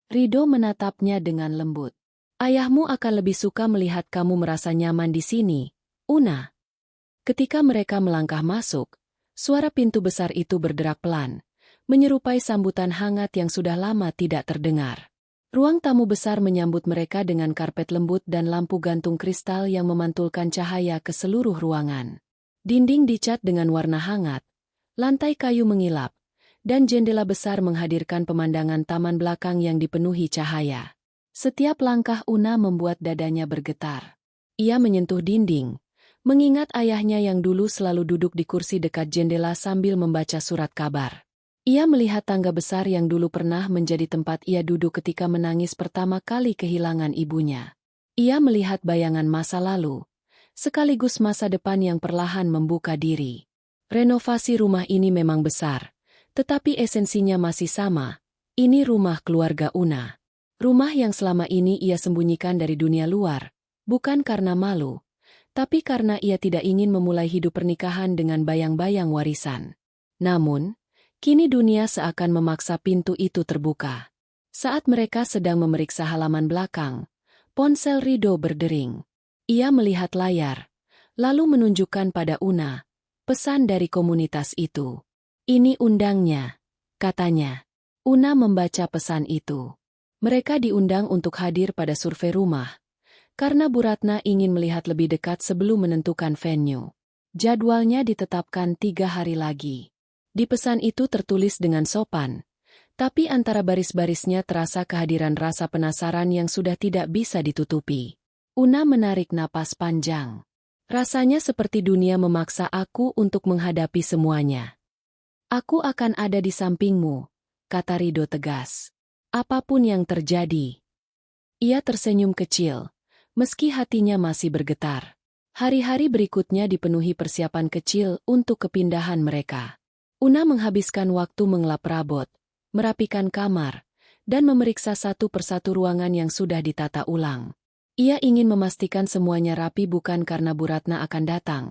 Rido menatapnya dengan lembut. Ayahmu akan lebih suka melihat kamu merasa nyaman di sini, Una. Ketika mereka melangkah masuk, suara pintu besar itu berderak pelan, menyerupai sambutan hangat yang sudah lama tidak terdengar. Ruang tamu besar menyambut mereka dengan karpet lembut dan lampu gantung kristal yang memantulkan cahaya ke seluruh ruangan. Dinding dicat dengan warna hangat, lantai kayu mengilap, dan jendela besar menghadirkan pemandangan taman belakang yang dipenuhi cahaya. Setiap langkah Una membuat dadanya bergetar. Ia menyentuh dinding, mengingat ayahnya yang dulu selalu duduk di kursi dekat jendela sambil membaca surat kabar. Ia melihat tangga besar yang dulu pernah menjadi tempat ia duduk ketika menangis pertama kali kehilangan ibunya. Ia melihat bayangan masa lalu, sekaligus masa depan yang perlahan membuka diri. Renovasi rumah ini memang besar, tetapi esensinya masih sama. Ini rumah keluarga Una. Rumah yang selama ini ia sembunyikan dari dunia luar, bukan karena malu, tapi karena ia tidak ingin memulai hidup pernikahan dengan bayang-bayang warisan. Namun, kini dunia seakan memaksa pintu itu terbuka. Saat mereka sedang memeriksa halaman belakang, ponsel Rido berdering. Ia melihat layar, lalu menunjukkan pada Una, pesan dari komunitas itu. Ini undangnya, katanya. Una membaca pesan itu. Mereka diundang untuk hadir pada survei rumah, karena Bu Ratna ingin melihat lebih dekat sebelum menentukan venue. Jadwalnya ditetapkan 3 hari lagi. Di pesan itu tertulis dengan sopan, tapi antara baris-barisnya terasa kehadiran rasa penasaran yang sudah tidak bisa ditutupi. Una menarik napas panjang. Rasanya seperti dunia memaksa aku untuk menghadapi semuanya. Aku akan ada di sampingmu, kata Rido tegas. Apapun yang terjadi. Ia tersenyum kecil, meski hatinya masih bergetar. Hari-hari berikutnya dipenuhi persiapan kecil untuk kepindahan mereka. Una menghabiskan waktu mengelap perabot, merapikan kamar, dan memeriksa satu persatu ruangan yang sudah ditata ulang. Ia ingin memastikan semuanya rapi bukan karena Bu Ratna akan datang,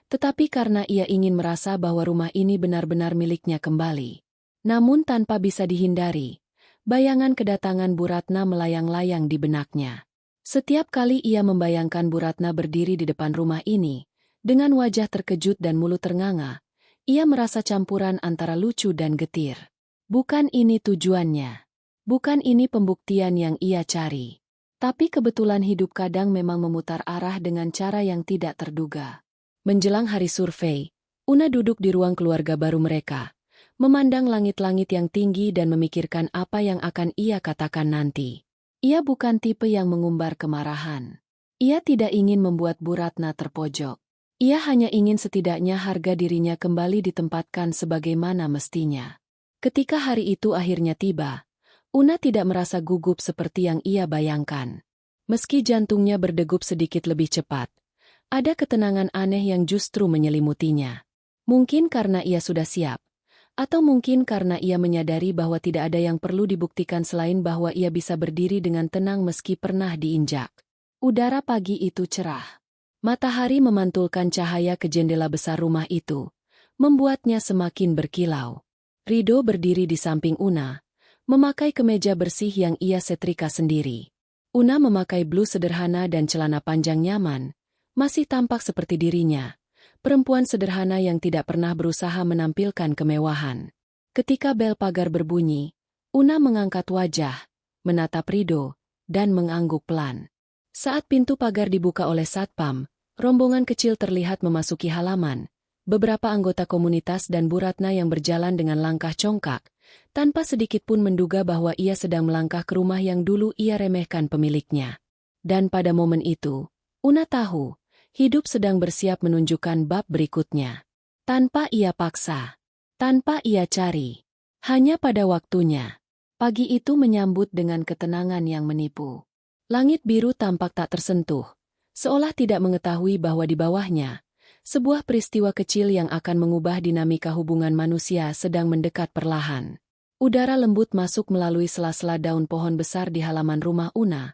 tetapi karena ia ingin merasa bahwa rumah ini benar-benar miliknya kembali. Namun tanpa bisa dihindari, bayangan kedatangan Bu Ratna melayang-layang di benaknya. Setiap kali ia membayangkan Bu Ratna berdiri di depan rumah ini, dengan wajah terkejut dan mulut ternganga, ia merasa campuran antara lucu dan getir. Bukan ini tujuannya. Bukan ini pembuktian yang ia cari. Tapi kebetulan hidup kadang memang memutar arah dengan cara yang tidak terduga. Menjelang hari survei, Una duduk di ruang keluarga baru mereka, memandang langit-langit yang tinggi dan memikirkan apa yang akan ia katakan nanti. Ia bukan tipe yang mengumbar kemarahan. Ia tidak ingin membuat Bu Ratna terpojok. Ia hanya ingin setidaknya harga dirinya kembali ditempatkan sebagaimana mestinya. Ketika hari itu akhirnya tiba, Una tidak merasa gugup seperti yang ia bayangkan. Meski jantungnya berdegup sedikit lebih cepat, ada ketenangan aneh yang justru menyelimutinya. Mungkin karena ia sudah siap, atau mungkin karena ia menyadari bahwa tidak ada yang perlu dibuktikan selain bahwa ia bisa berdiri dengan tenang meski pernah diinjak. Udara pagi itu cerah. Matahari memantulkan cahaya ke jendela besar rumah itu, membuatnya semakin berkilau. Rido berdiri di samping Una, memakai kemeja bersih yang ia setrika sendiri. Una memakai blus sederhana dan celana panjang nyaman, masih tampak seperti dirinya. Perempuan sederhana yang tidak pernah berusaha menampilkan kemewahan. Ketika bel pagar berbunyi, Una mengangkat wajah, menatap Rido, dan mengangguk pelan. Saat pintu pagar dibuka oleh satpam, rombongan kecil terlihat memasuki halaman. Beberapa anggota komunitas dan Bu Ratna yang berjalan dengan langkah congkak, tanpa sedikit pun menduga bahwa ia sedang melangkah ke rumah yang dulu ia remehkan pemiliknya. Dan pada momen itu, Una tahu, hidup sedang bersiap menunjukkan bab berikutnya. Tanpa ia paksa, tanpa ia cari, hanya pada waktunya. Pagi itu menyambut dengan ketenangan yang menipu. Langit biru tampak tak tersentuh, seolah tidak mengetahui bahwa di bawahnya, sebuah peristiwa kecil yang akan mengubah dinamika hubungan manusia sedang mendekat perlahan. Udara lembut masuk melalui sela-sela daun pohon besar di halaman rumah Una,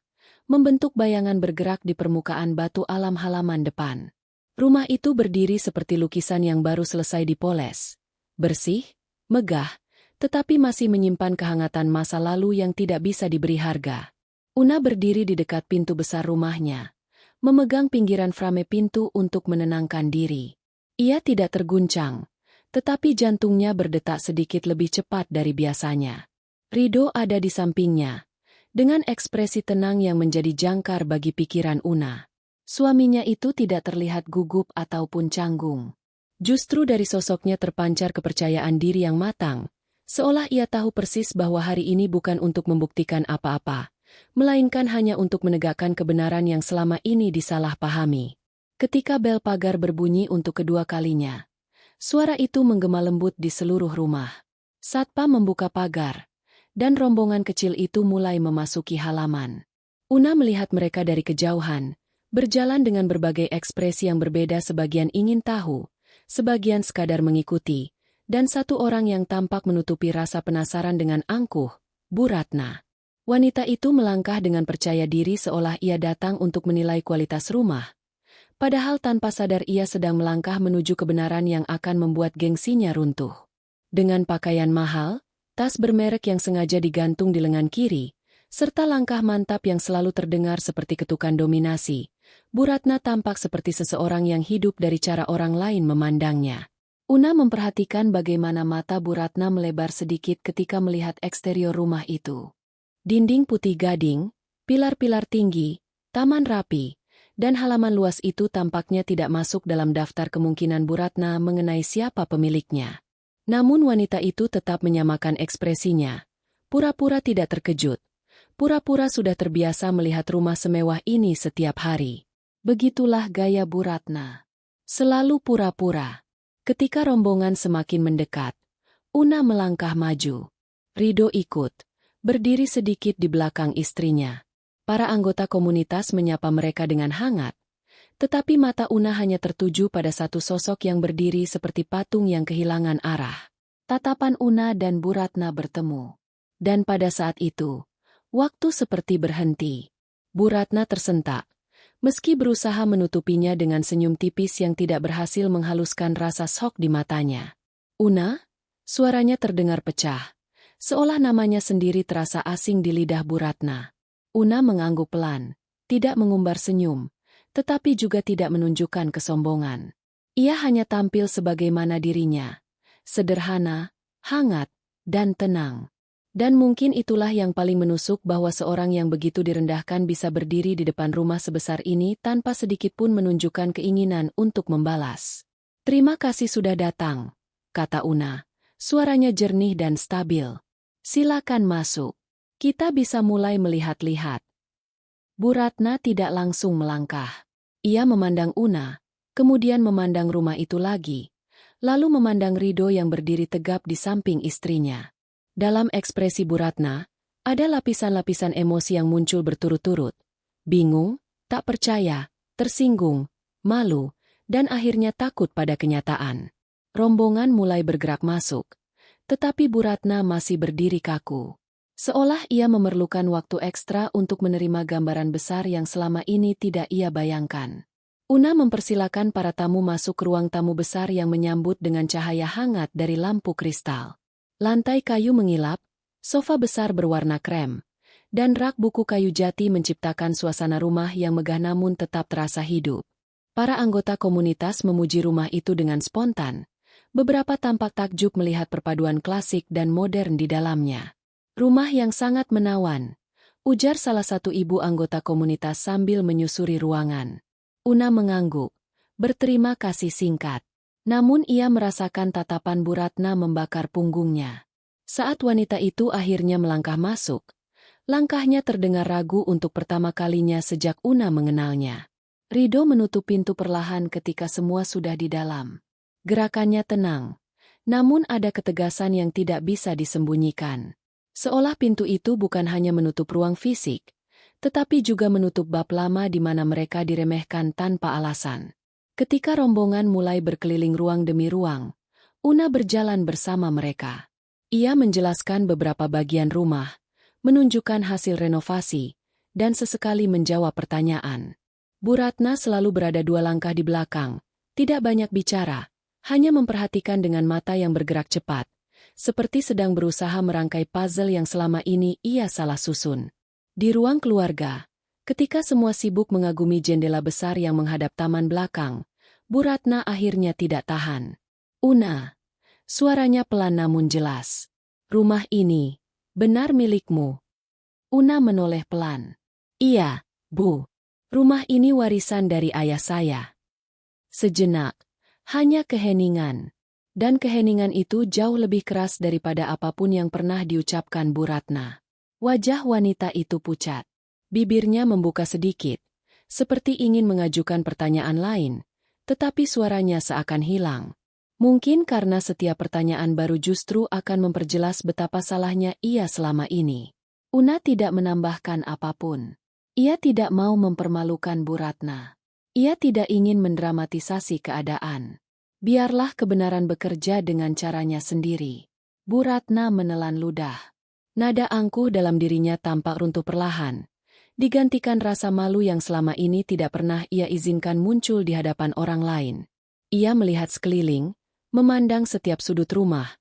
membentuk bayangan bergerak di permukaan batu alam halaman depan. Rumah itu berdiri seperti lukisan yang baru selesai dipoles. Bersih, megah, tetapi masih menyimpan kehangatan masa lalu yang tidak bisa diberi harga. Una berdiri di dekat pintu besar rumahnya, memegang pinggiran frame pintu untuk menenangkan diri. Ia tidak terguncang, tetapi jantungnya berdetak sedikit lebih cepat dari biasanya. Rido ada di sampingnya, dengan ekspresi tenang yang menjadi jangkar bagi pikiran Una. Suaminya itu tidak terlihat gugup ataupun canggung. Justru dari sosoknya terpancar kepercayaan diri yang matang, seolah ia tahu persis bahwa hari ini bukan untuk membuktikan apa-apa, melainkan hanya untuk menegakkan kebenaran yang selama ini disalahpahami. Ketika bel pagar berbunyi untuk kedua kalinya, suara itu menggema lembut di seluruh rumah. Satpam membuka pagar, dan rombongan kecil itu mulai memasuki halaman. Una melihat mereka dari kejauhan, berjalan dengan berbagai ekspresi yang berbeda, sebagian ingin tahu, sebagian sekadar mengikuti, dan satu orang yang tampak menutupi rasa penasaran dengan angkuh, Bu Ratna. Wanita itu melangkah dengan percaya diri seolah ia datang untuk menilai kualitas rumah. Padahal tanpa sadar ia sedang melangkah menuju kebenaran yang akan membuat gengsinya runtuh. Dengan pakaian mahal, tas bermerek yang sengaja digantung di lengan kiri, serta langkah mantap yang selalu terdengar seperti ketukan dominasi, Bu Ratna tampak seperti seseorang yang hidup dari cara orang lain memandangnya. Una memperhatikan bagaimana mata Bu Ratna melebar sedikit ketika melihat eksterior rumah itu. Dinding putih gading, pilar-pilar tinggi, taman rapi, dan halaman luas itu tampaknya tidak masuk dalam daftar kemungkinan Bu Ratna mengenai siapa pemiliknya. Namun wanita itu tetap menyamakan ekspresinya, pura-pura tidak terkejut, pura-pura sudah terbiasa melihat rumah semewah ini setiap hari. Begitulah gaya Bu Ratna. Selalu pura-pura. Ketika rombongan semakin mendekat, Una melangkah maju. Rido ikut, berdiri sedikit di belakang istrinya. Para anggota komunitas menyapa mereka dengan hangat, Tetapi mata Una hanya tertuju pada satu sosok yang berdiri seperti patung yang kehilangan arah. Tatapan Una dan Bu Ratna bertemu. Dan pada saat itu, waktu seperti berhenti. Bu Ratna tersentak. Meski berusaha menutupinya dengan senyum tipis yang tidak berhasil menghaluskan rasa syok di matanya. Una? Suaranya terdengar pecah. Seolah namanya sendiri terasa asing di lidah Bu Ratna. Una mengangguk pelan, tidak mengumbar senyum, tetapi juga tidak menunjukkan kesombongan. Ia hanya tampil sebagaimana dirinya. Sederhana, hangat, dan tenang. Dan mungkin itulah yang paling menusuk bahwa seorang yang begitu direndahkan bisa berdiri di depan rumah sebesar ini tanpa sedikit pun menunjukkan keinginan untuk membalas. "Terima kasih sudah datang," kata Una. Suaranya jernih dan stabil. "Silakan masuk. Kita bisa mulai melihat-lihat." Bu Ratna tidak langsung melangkah. Ia memandang Una, kemudian memandang rumah itu lagi, lalu memandang Rido yang berdiri tegap di samping istrinya. Dalam ekspresi Bu Ratna, ada lapisan-lapisan emosi yang muncul berturut-turut. Bingung, tak percaya, tersinggung, malu, dan akhirnya takut pada kenyataan. Rombongan mulai bergerak masuk. Tetapi Bu Ratna masih berdiri kaku. Seolah ia memerlukan waktu ekstra untuk menerima gambaran besar yang selama ini tidak ia bayangkan. Una mempersilakan para tamu masuk ke ruang tamu besar yang menyambut dengan cahaya hangat dari lampu kristal. Lantai kayu mengilap, sofa besar berwarna krem, dan rak buku kayu jati menciptakan suasana rumah yang megah namun tetap terasa hidup. Para anggota komunitas memuji rumah itu dengan spontan. Beberapa tampak takjub melihat perpaduan klasik dan modern di dalamnya. "Rumah yang sangat menawan," ujar salah satu ibu anggota komunitas sambil menyusuri ruangan. Una mengangguk, berterima kasih singkat. Namun ia merasakan tatapan Bu Ratna membakar punggungnya. Saat wanita itu akhirnya melangkah masuk, langkahnya terdengar ragu untuk pertama kalinya sejak Una mengenalnya. Rido menutup pintu perlahan ketika semua sudah di dalam. Gerakannya tenang, namun ada ketegasan yang tidak bisa disembunyikan. Seolah pintu itu bukan hanya menutup ruang fisik, tetapi juga menutup bab lama di mana mereka diremehkan tanpa alasan. Ketika rombongan mulai berkeliling ruang demi ruang, Una berjalan bersama mereka. Ia menjelaskan beberapa bagian rumah, menunjukkan hasil renovasi, dan sesekali menjawab pertanyaan. Bu Ratna selalu berada 2 langkah di belakang, tidak banyak bicara, hanya memperhatikan dengan mata yang bergerak cepat, seperti sedang berusaha merangkai puzzle yang selama ini ia salah susun. Di ruang keluarga, ketika semua sibuk mengagumi jendela besar yang menghadap taman belakang, Bu Ratna akhirnya tidak tahan. "Una," suaranya pelan namun jelas. "Rumah ini, benar milikmu?" Una menoleh pelan. "Iya, Bu. Rumah ini warisan dari ayah saya." Sejenak, hanya keheningan. Dan keheningan itu jauh lebih keras daripada apapun yang pernah diucapkan Bu Ratna. Wajah wanita itu pucat. Bibirnya membuka sedikit, seperti ingin mengajukan pertanyaan lain, tetapi suaranya seakan hilang. Mungkin karena setiap pertanyaan baru justru akan memperjelas betapa salahnya ia selama ini. Una tidak menambahkan apapun. Ia tidak mau mempermalukan Bu Ratna. Ia tidak ingin mendramatisasi keadaan. Biarlah kebenaran bekerja dengan caranya sendiri. Bu Ratna menelan ludah. Nada angkuh dalam dirinya tampak runtuh perlahan, digantikan rasa malu yang selama ini tidak pernah ia izinkan muncul di hadapan orang lain. Ia melihat sekeliling, memandang setiap sudut rumah,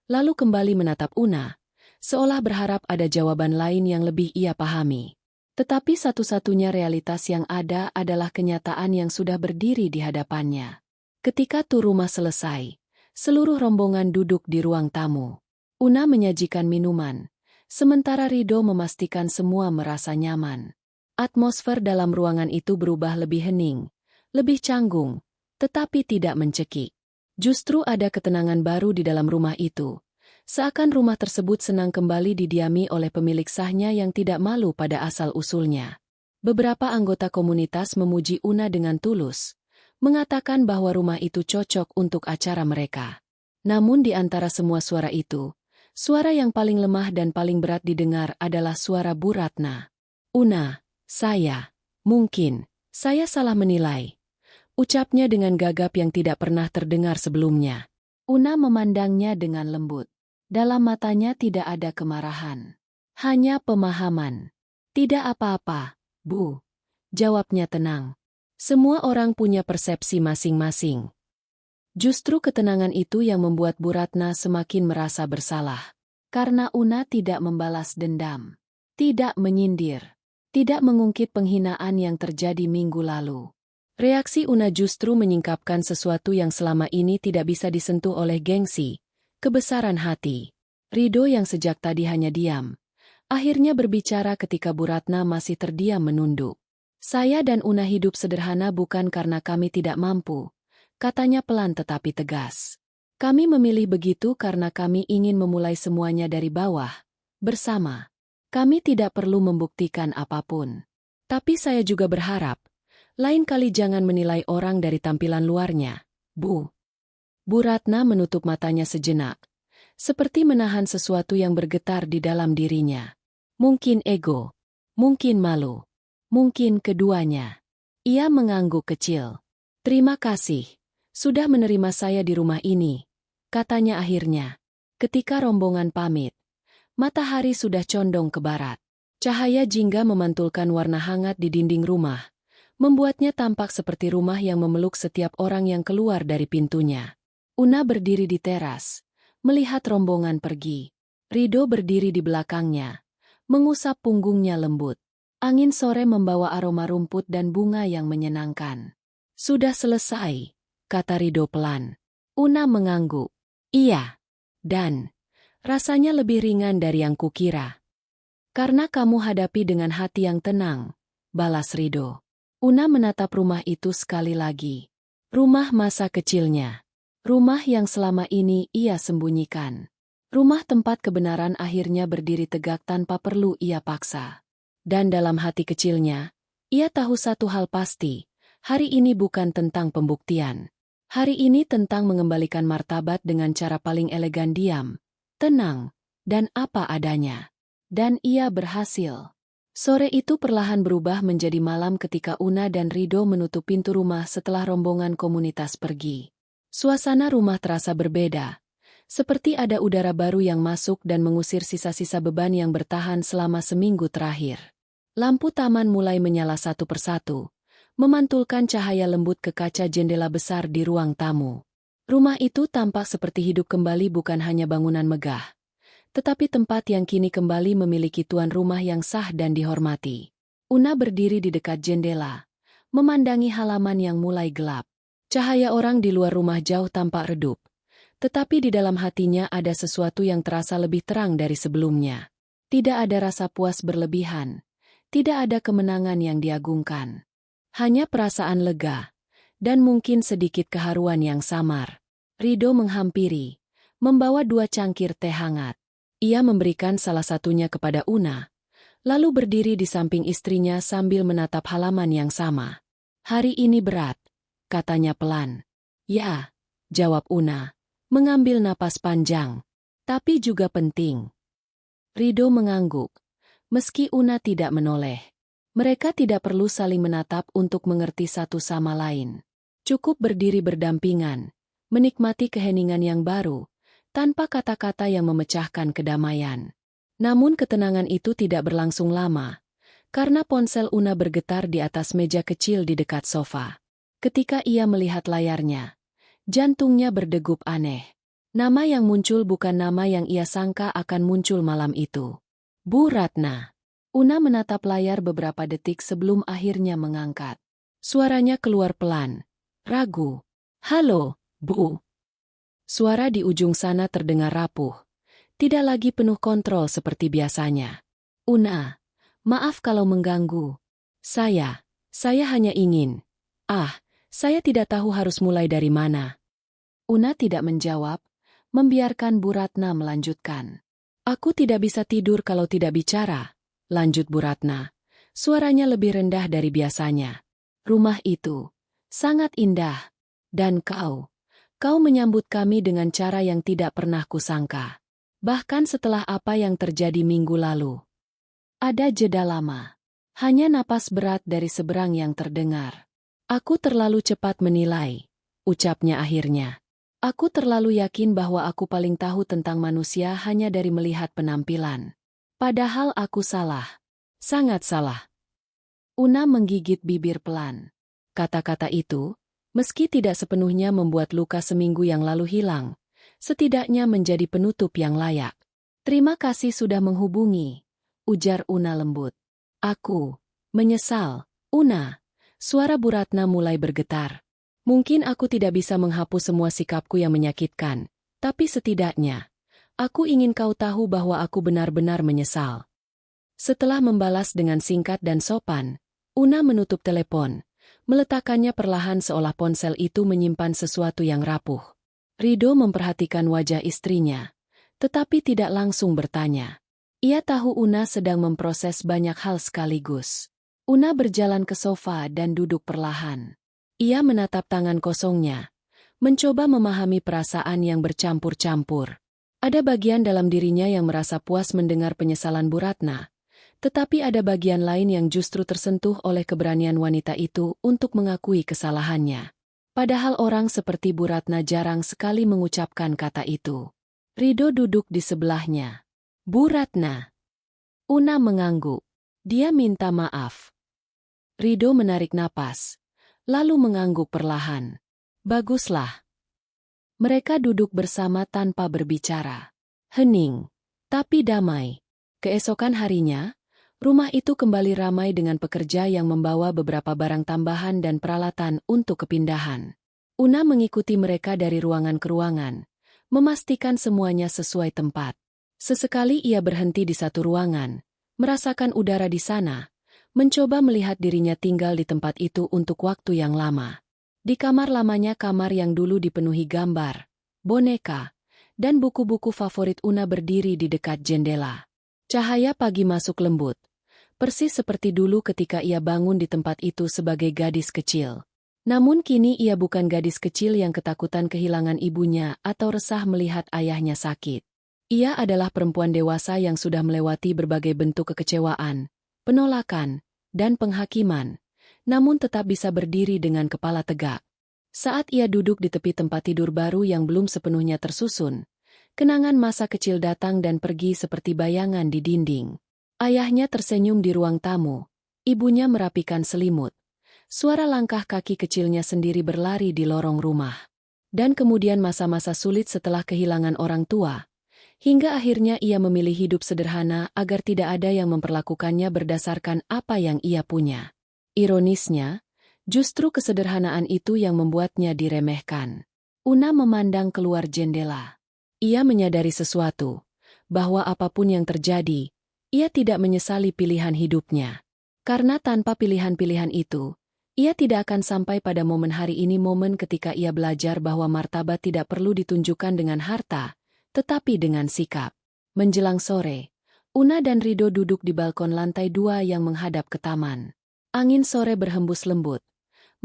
lalu kembali menatap Una, seolah berharap ada jawaban lain yang lebih ia pahami. Tetapi satu-satunya realitas yang ada adalah kenyataan yang sudah berdiri di hadapannya. Ketika tur rumah selesai, seluruh rombongan duduk di ruang tamu. Una menyajikan minuman, sementara Rido memastikan semua merasa nyaman. Atmosfer dalam ruangan itu berubah lebih hening, lebih canggung, tetapi tidak mencekik. Justru ada ketenangan baru di dalam rumah itu. Seakan rumah tersebut senang kembali didiami oleh pemilik sahnya yang tidak malu pada asal-usulnya. Beberapa anggota komunitas memuji Una dengan tulus, mengatakan bahwa rumah itu cocok untuk acara mereka. Namun di antara semua suara itu, suara yang paling lemah dan paling berat didengar adalah suara Bu Ratna. "Una, mungkin, saya salah menilai," Ucapnya dengan gagap yang tidak pernah terdengar sebelumnya. Una memandangnya dengan lembut. Dalam matanya tidak ada kemarahan. Hanya pemahaman. Tidak apa-apa, Bu. Jawabnya tenang. Semua orang punya persepsi masing-masing. Justru ketenangan itu yang membuat Bu Ratna semakin merasa bersalah. Karena Una tidak membalas dendam. Tidak menyindir. Tidak mengungkit penghinaan yang terjadi minggu lalu. Reaksi Una justru menyingkapkan sesuatu yang selama ini tidak bisa disentuh oleh gengsi, kebesaran hati. Ridho yang sejak tadi hanya diam, akhirnya berbicara ketika Bu Ratna masih terdiam menunduk. Saya dan Una hidup sederhana bukan karena kami tidak mampu, katanya pelan tetapi tegas. Kami memilih begitu karena kami ingin memulai semuanya dari bawah, bersama. Kami tidak perlu membuktikan apapun. Tapi saya juga berharap, lain kali jangan menilai orang dari tampilan luarnya, Bu. Bu Ratna menutup matanya sejenak, seperti menahan sesuatu yang bergetar di dalam dirinya. Mungkin ego, mungkin malu, mungkin keduanya. Ia mengangguk kecil. Terima kasih, sudah menerima saya di rumah ini, katanya akhirnya. Ketika rombongan pamit, matahari sudah condong ke barat. Cahaya jingga memantulkan warna hangat di dinding rumah, membuatnya tampak seperti rumah yang memeluk setiap orang yang keluar dari pintunya. Una berdiri di teras, melihat rombongan pergi. Ridho berdiri di belakangnya, mengusap punggungnya lembut. Angin sore membawa aroma rumput dan bunga yang menyenangkan. Sudah selesai, kata Ridho pelan. Una mengangguk. Iya. Dan rasanya lebih ringan dari yang kukira. Karena kamu hadapi dengan hati yang tenang, balas Ridho. Una menatap rumah itu sekali lagi. Rumah masa kecilnya. Rumah yang selama ini ia sembunyikan. Rumah tempat kebenaran akhirnya berdiri tegak tanpa perlu ia paksa. Dan dalam hati kecilnya, ia tahu satu hal pasti. Hari ini bukan tentang pembuktian. Hari ini tentang mengembalikan martabat dengan cara paling elegan, diam, tenang, dan apa adanya. Dan ia berhasil. Sore itu perlahan berubah menjadi malam ketika Una dan Ridho menutup pintu rumah setelah rombongan komunitas pergi. Suasana rumah terasa berbeda. Seperti ada udara baru yang masuk dan mengusir sisa-sisa beban yang bertahan selama seminggu terakhir. Lampu taman mulai menyala satu persatu, memantulkan cahaya lembut ke kaca jendela besar di ruang tamu. Rumah itu tampak seperti hidup kembali, bukan hanya bangunan megah, tetapi tempat yang kini kembali memiliki tuan rumah yang sah dan dihormati. Una berdiri di dekat jendela, memandangi halaman yang mulai gelap. Cahaya orang di luar rumah jauh tampak redup, tetapi di dalam hatinya ada sesuatu yang terasa lebih terang dari sebelumnya. Tidak ada rasa puas berlebihan, tidak ada kemenangan yang diagungkan. Hanya perasaan lega, dan mungkin sedikit keharuan yang samar. Ridho menghampiri, membawa 2 cangkir teh hangat. Ia memberikan salah satunya kepada Una, lalu berdiri di samping istrinya sambil menatap halaman yang sama. Hari ini berat, katanya pelan. Ya, jawab Una, mengambil napas panjang. Tapi juga penting. Ridho mengangguk, meski Una tidak menoleh. Mereka tidak perlu saling menatap untuk mengerti satu sama lain. Cukup berdiri berdampingan, menikmati keheningan yang baru, tanpa kata-kata yang memecahkan kedamaian. Namun ketenangan itu tidak berlangsung lama, karena ponsel Una bergetar di atas meja kecil di dekat sofa. Ketika ia melihat layarnya, jantungnya berdegup aneh. Nama yang muncul bukan nama yang ia sangka akan muncul malam itu. Bu Ratna. Una menatap layar beberapa detik sebelum akhirnya mengangkat. Suaranya keluar pelan, ragu. Halo, Bu. Suara di ujung sana terdengar rapuh, tidak lagi penuh kontrol seperti biasanya. Una, maaf kalau mengganggu. Saya hanya ingin. Saya tidak tahu harus mulai dari mana. Una tidak menjawab, membiarkan Bu Ratna melanjutkan. Aku tidak bisa tidur kalau tidak bicara, lanjut Bu Ratna. Suaranya lebih rendah dari biasanya. Rumah itu sangat indah. Dan Kau menyambut kami dengan cara yang tidak pernah kusangka. Bahkan setelah apa yang terjadi minggu lalu. Ada jeda lama. Hanya napas berat dari seberang yang terdengar. Aku terlalu cepat menilai, ucapnya akhirnya. Aku terlalu yakin bahwa aku paling tahu tentang manusia hanya dari melihat penampilan. Padahal aku salah. Sangat salah. Una menggigit bibir pelan. Kata-kata itu, meski tidak sepenuhnya membuat luka seminggu yang lalu hilang, setidaknya menjadi penutup yang layak. Terima kasih sudah menghubungi, ujar Una lembut. Aku menyesal, Una. Suara Bu Ratna mulai bergetar. Mungkin aku tidak bisa menghapus semua sikapku yang menyakitkan, tapi setidaknya, aku ingin kau tahu bahwa aku benar-benar menyesal. Setelah membalas dengan singkat dan sopan, Una menutup telepon, meletakkannya perlahan seolah ponsel itu menyimpan sesuatu yang rapuh. Rido memperhatikan wajah istrinya, tetapi tidak langsung bertanya. Ia tahu Una sedang memproses banyak hal sekaligus. Una berjalan ke sofa dan duduk perlahan. Ia menatap tangan kosongnya, mencoba memahami perasaan yang bercampur-campur. Ada bagian dalam dirinya yang merasa puas mendengar penyesalan Bu Ratna, tetapi ada bagian lain yang justru tersentuh oleh keberanian wanita itu untuk mengakui kesalahannya. Padahal orang seperti Bu Ratna jarang sekali mengucapkan kata itu. Rido duduk di sebelahnya. Bu Ratna. Una mengangguk. Dia minta maaf. Rido menarik napas, lalu mengangguk perlahan. Baguslah. Mereka duduk bersama tanpa berbicara. Hening, tapi damai. Keesokan harinya, rumah itu kembali ramai dengan pekerja yang membawa beberapa barang tambahan dan peralatan untuk kepindahan. Una mengikuti mereka dari ruangan ke ruangan, memastikan semuanya sesuai tempat. Sesekali ia berhenti di satu ruangan, merasakan udara di sana, mencoba melihat dirinya tinggal di tempat itu untuk waktu yang lama. Di kamar lamanya, kamar yang dulu dipenuhi gambar, boneka, dan buku-buku favorit Una berdiri di dekat jendela. Cahaya pagi masuk lembut, persis seperti dulu ketika ia bangun di tempat itu sebagai gadis kecil. Namun kini ia bukan gadis kecil yang ketakutan kehilangan ibunya atau resah melihat ayahnya sakit. Ia adalah perempuan dewasa yang sudah melewati berbagai bentuk kekecewaan, penolakan, dan penghakiman, namun tetap bisa berdiri dengan kepala tegak. Saat ia duduk di tepi tempat tidur baru yang belum sepenuhnya tersusun, kenangan masa kecil datang dan pergi seperti bayangan di dinding. Ayahnya tersenyum di ruang tamu, ibunya merapikan selimut. Suara langkah kaki kecilnya sendiri berlari di lorong rumah. Dan kemudian masa-masa sulit setelah kehilangan orang tua, hingga akhirnya ia memilih hidup sederhana agar tidak ada yang memperlakukannya berdasarkan apa yang ia punya. Ironisnya, justru kesederhanaan itu yang membuatnya diremehkan. Una memandang keluar jendela. Ia menyadari sesuatu, bahwa apapun yang terjadi, ia tidak menyesali pilihan hidupnya. Karena tanpa pilihan-pilihan itu, ia tidak akan sampai pada momen hari ini, momen ketika ia belajar bahwa martabat tidak perlu ditunjukkan dengan harta, tetapi dengan sikap. Menjelang sore, Una dan Rido duduk di balkon lantai 2 yang menghadap ke taman. Angin sore berhembus lembut,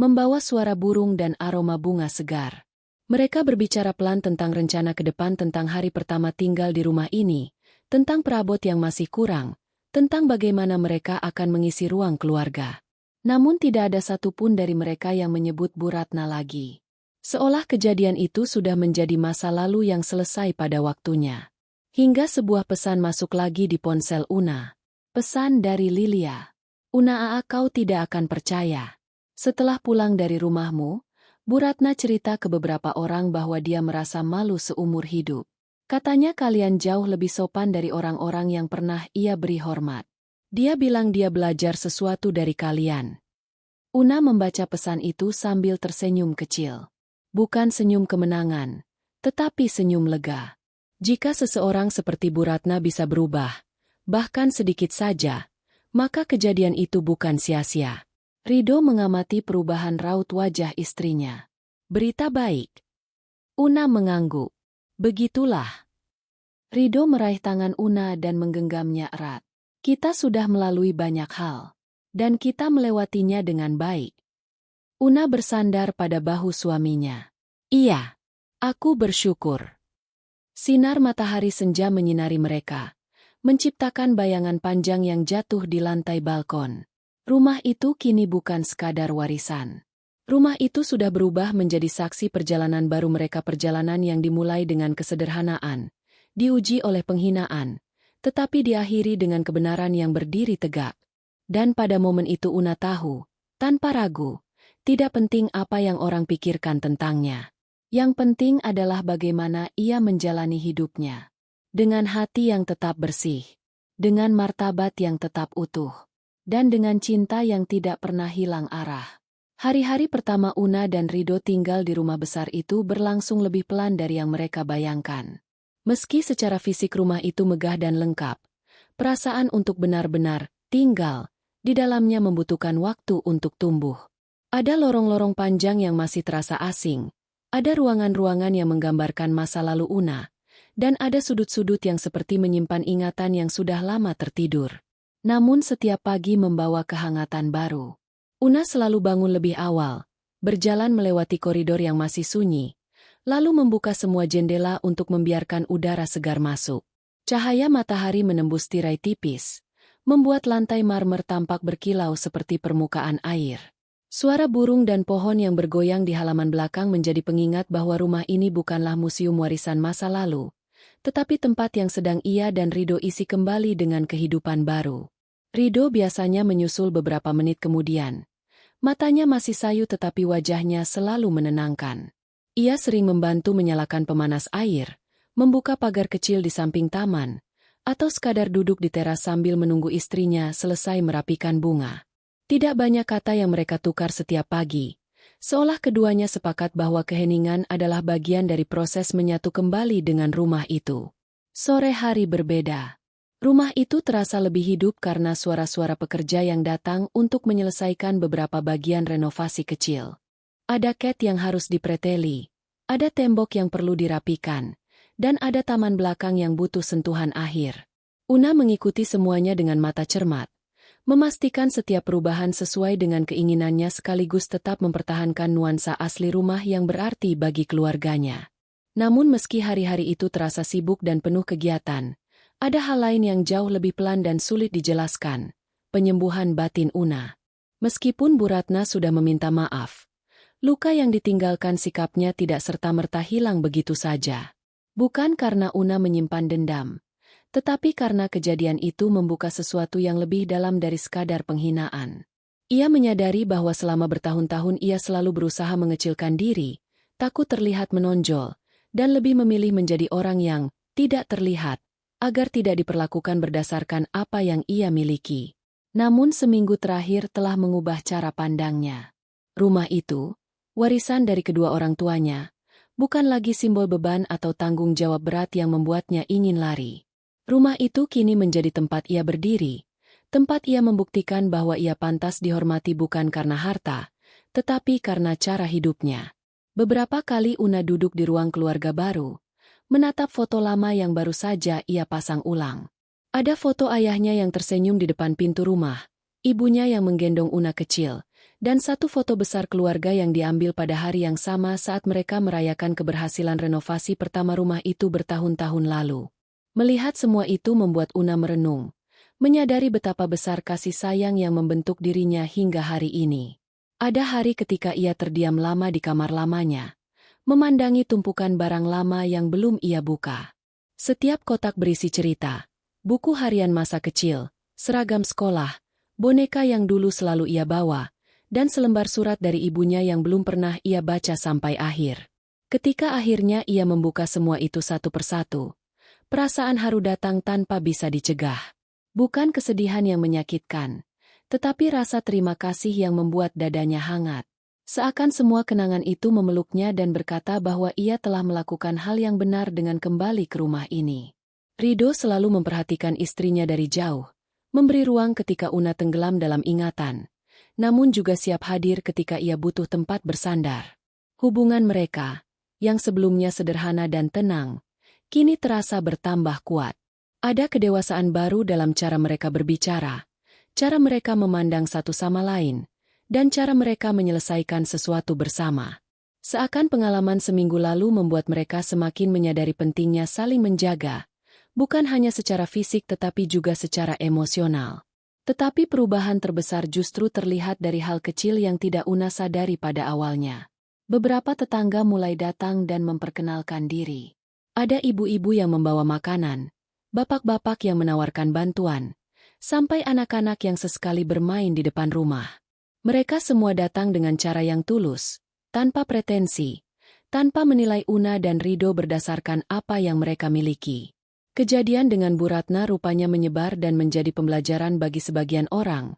membawa suara burung dan aroma bunga segar. Mereka berbicara pelan tentang rencana ke depan, tentang hari pertama tinggal di rumah ini, tentang perabot yang masih kurang, tentang bagaimana mereka akan mengisi ruang keluarga. Namun tidak ada satupun dari mereka yang menyebut Bu Ratna lagi. Seolah kejadian itu sudah menjadi masa lalu yang selesai pada waktunya. Hingga sebuah pesan masuk lagi di ponsel Una. Pesan dari Lilia. Una, kau tidak akan percaya. Setelah pulang dari rumahmu, Bu Ratna cerita ke beberapa orang bahwa dia merasa malu seumur hidup. Katanya kalian jauh lebih sopan dari orang-orang yang pernah ia beri hormat. Dia bilang dia belajar sesuatu dari kalian. Una membaca pesan itu sambil tersenyum kecil. Bukan senyum kemenangan, tetapi senyum lega. Jika seseorang seperti Bu Ratna bisa berubah, bahkan sedikit saja, maka kejadian itu bukan sia-sia. Rido mengamati perubahan raut wajah istrinya. Berita baik. Una mengangguk. Begitulah. Rido meraih tangan Una dan menggenggamnya erat. Kita sudah melalui banyak hal, dan kita melewatinya dengan baik. Una bersandar pada bahu suaminya. Iya, aku bersyukur. Sinar matahari senja menyinari mereka, menciptakan bayangan panjang yang jatuh di lantai balkon. Rumah itu kini bukan sekadar warisan. Rumah itu sudah berubah menjadi saksi perjalanan baru mereka, perjalanan yang dimulai dengan kesederhanaan, diuji oleh penghinaan, tetapi diakhiri dengan kebenaran yang berdiri tegak. Dan pada momen itu Una tahu, tanpa ragu, tidak penting apa yang orang pikirkan tentangnya. Yang penting adalah bagaimana ia menjalani hidupnya. Dengan hati yang tetap bersih, dengan martabat yang tetap utuh, dan dengan cinta yang tidak pernah hilang arah. Hari-hari pertama Una dan Rido tinggal di rumah besar itu berlangsung lebih pelan dari yang mereka bayangkan. Meski secara fisik rumah itu megah dan lengkap, perasaan untuk benar-benar tinggal di dalamnya membutuhkan waktu untuk tumbuh. Ada lorong-lorong panjang yang masih terasa asing, ada ruangan-ruangan yang menggambarkan masa lalu Una, dan ada sudut-sudut yang seperti menyimpan ingatan yang sudah lama tertidur. Namun setiap pagi membawa kehangatan baru. Una selalu bangun lebih awal, berjalan melewati koridor yang masih sunyi, lalu membuka semua jendela untuk membiarkan udara segar masuk. Cahaya matahari menembus tirai tipis, membuat lantai marmer tampak berkilau seperti permukaan air. Suara burung dan pohon yang bergoyang di halaman belakang menjadi pengingat bahwa rumah ini bukanlah museum warisan masa lalu, tetapi tempat yang sedang ia dan Rido isi kembali dengan kehidupan baru. Rido biasanya menyusul beberapa menit kemudian. Matanya masih sayu tetapi wajahnya selalu menenangkan. Ia sering membantu menyalakan pemanas air, membuka pagar kecil di samping taman, atau sekadar duduk di teras sambil menunggu istrinya selesai merapikan bunga. Tidak banyak kata yang mereka tukar setiap pagi, seolah keduanya sepakat bahwa keheningan adalah bagian dari proses menyatu kembali dengan rumah itu. Sore hari berbeda. Rumah itu terasa lebih hidup karena suara-suara pekerja yang datang untuk menyelesaikan beberapa bagian renovasi kecil. Ada cat yang harus dipreteli, ada tembok yang perlu dirapikan, dan ada taman belakang yang butuh sentuhan akhir. Una mengikuti semuanya dengan mata cermat, memastikan setiap perubahan sesuai dengan keinginannya sekaligus tetap mempertahankan nuansa asli rumah yang berarti bagi keluarganya. Namun meski hari-hari itu terasa sibuk dan penuh kegiatan, ada hal lain yang jauh lebih pelan dan sulit dijelaskan, penyembuhan batin Una. Meskipun Bu Ratna sudah meminta maaf, luka yang ditinggalkan sikapnya tidak serta-merta hilang begitu saja. Bukan karena Una menyimpan dendam, tetapi karena kejadian itu membuka sesuatu yang lebih dalam dari sekadar penghinaan. Ia menyadari bahwa selama bertahun-tahun ia selalu berusaha mengecilkan diri, takut terlihat menonjol, dan lebih memilih menjadi orang yang tidak terlihat, agar tidak diperlakukan berdasarkan apa yang ia miliki. Namun seminggu terakhir telah mengubah cara pandangnya. Rumah itu, warisan dari kedua orang tuanya, bukan lagi simbol beban atau tanggung jawab berat yang membuatnya ingin lari. Rumah itu kini menjadi tempat ia berdiri, tempat ia membuktikan bahwa ia pantas dihormati bukan karena harta, tetapi karena cara hidupnya. Beberapa kali Una duduk di ruang keluarga baru, menatap foto lama yang baru saja ia pasang ulang. Ada foto ayahnya yang tersenyum di depan pintu rumah, ibunya yang menggendong Una kecil, dan satu foto besar keluarga yang diambil pada hari yang sama saat mereka merayakan keberhasilan renovasi pertama rumah itu bertahun-tahun lalu. Melihat semua itu membuat Una merenung, menyadari betapa besar kasih sayang yang membentuk dirinya hingga hari ini. Ada hari ketika ia terdiam lama di kamar lamanya, memandangi tumpukan barang lama yang belum ia buka. Setiap kotak berisi cerita, buku harian masa kecil, seragam sekolah, boneka yang dulu selalu ia bawa, dan selembar surat dari ibunya yang belum pernah ia baca sampai akhir. Ketika akhirnya ia membuka semua itu satu persatu, perasaan haru datang tanpa bisa dicegah. Bukan kesedihan yang menyakitkan, tetapi rasa terima kasih yang membuat dadanya hangat. Seakan semua kenangan itu memeluknya dan berkata bahwa ia telah melakukan hal yang benar dengan kembali ke rumah ini. Rido selalu memperhatikan istrinya dari jauh, memberi ruang ketika Una tenggelam dalam ingatan, namun juga siap hadir ketika ia butuh tempat bersandar. Hubungan mereka, yang sebelumnya sederhana dan tenang, kini terasa bertambah kuat. Ada kedewasaan baru dalam cara mereka berbicara, cara mereka memandang satu sama lain, dan cara mereka menyelesaikan sesuatu bersama. Seakan pengalaman seminggu lalu membuat mereka semakin menyadari pentingnya saling menjaga, bukan hanya secara fisik tetapi juga secara emosional. Tetapi perubahan terbesar justru terlihat dari hal kecil yang tidak Una sadari pada awalnya. Beberapa tetangga mulai datang dan memperkenalkan diri. Ada ibu-ibu yang membawa makanan, bapak-bapak yang menawarkan bantuan, sampai anak-anak yang sesekali bermain di depan rumah. Mereka semua datang dengan cara yang tulus, tanpa pretensi, tanpa menilai Una dan Rido berdasarkan apa yang mereka miliki. Kejadian dengan Bu Ratna rupanya menyebar dan menjadi pembelajaran bagi sebagian orang,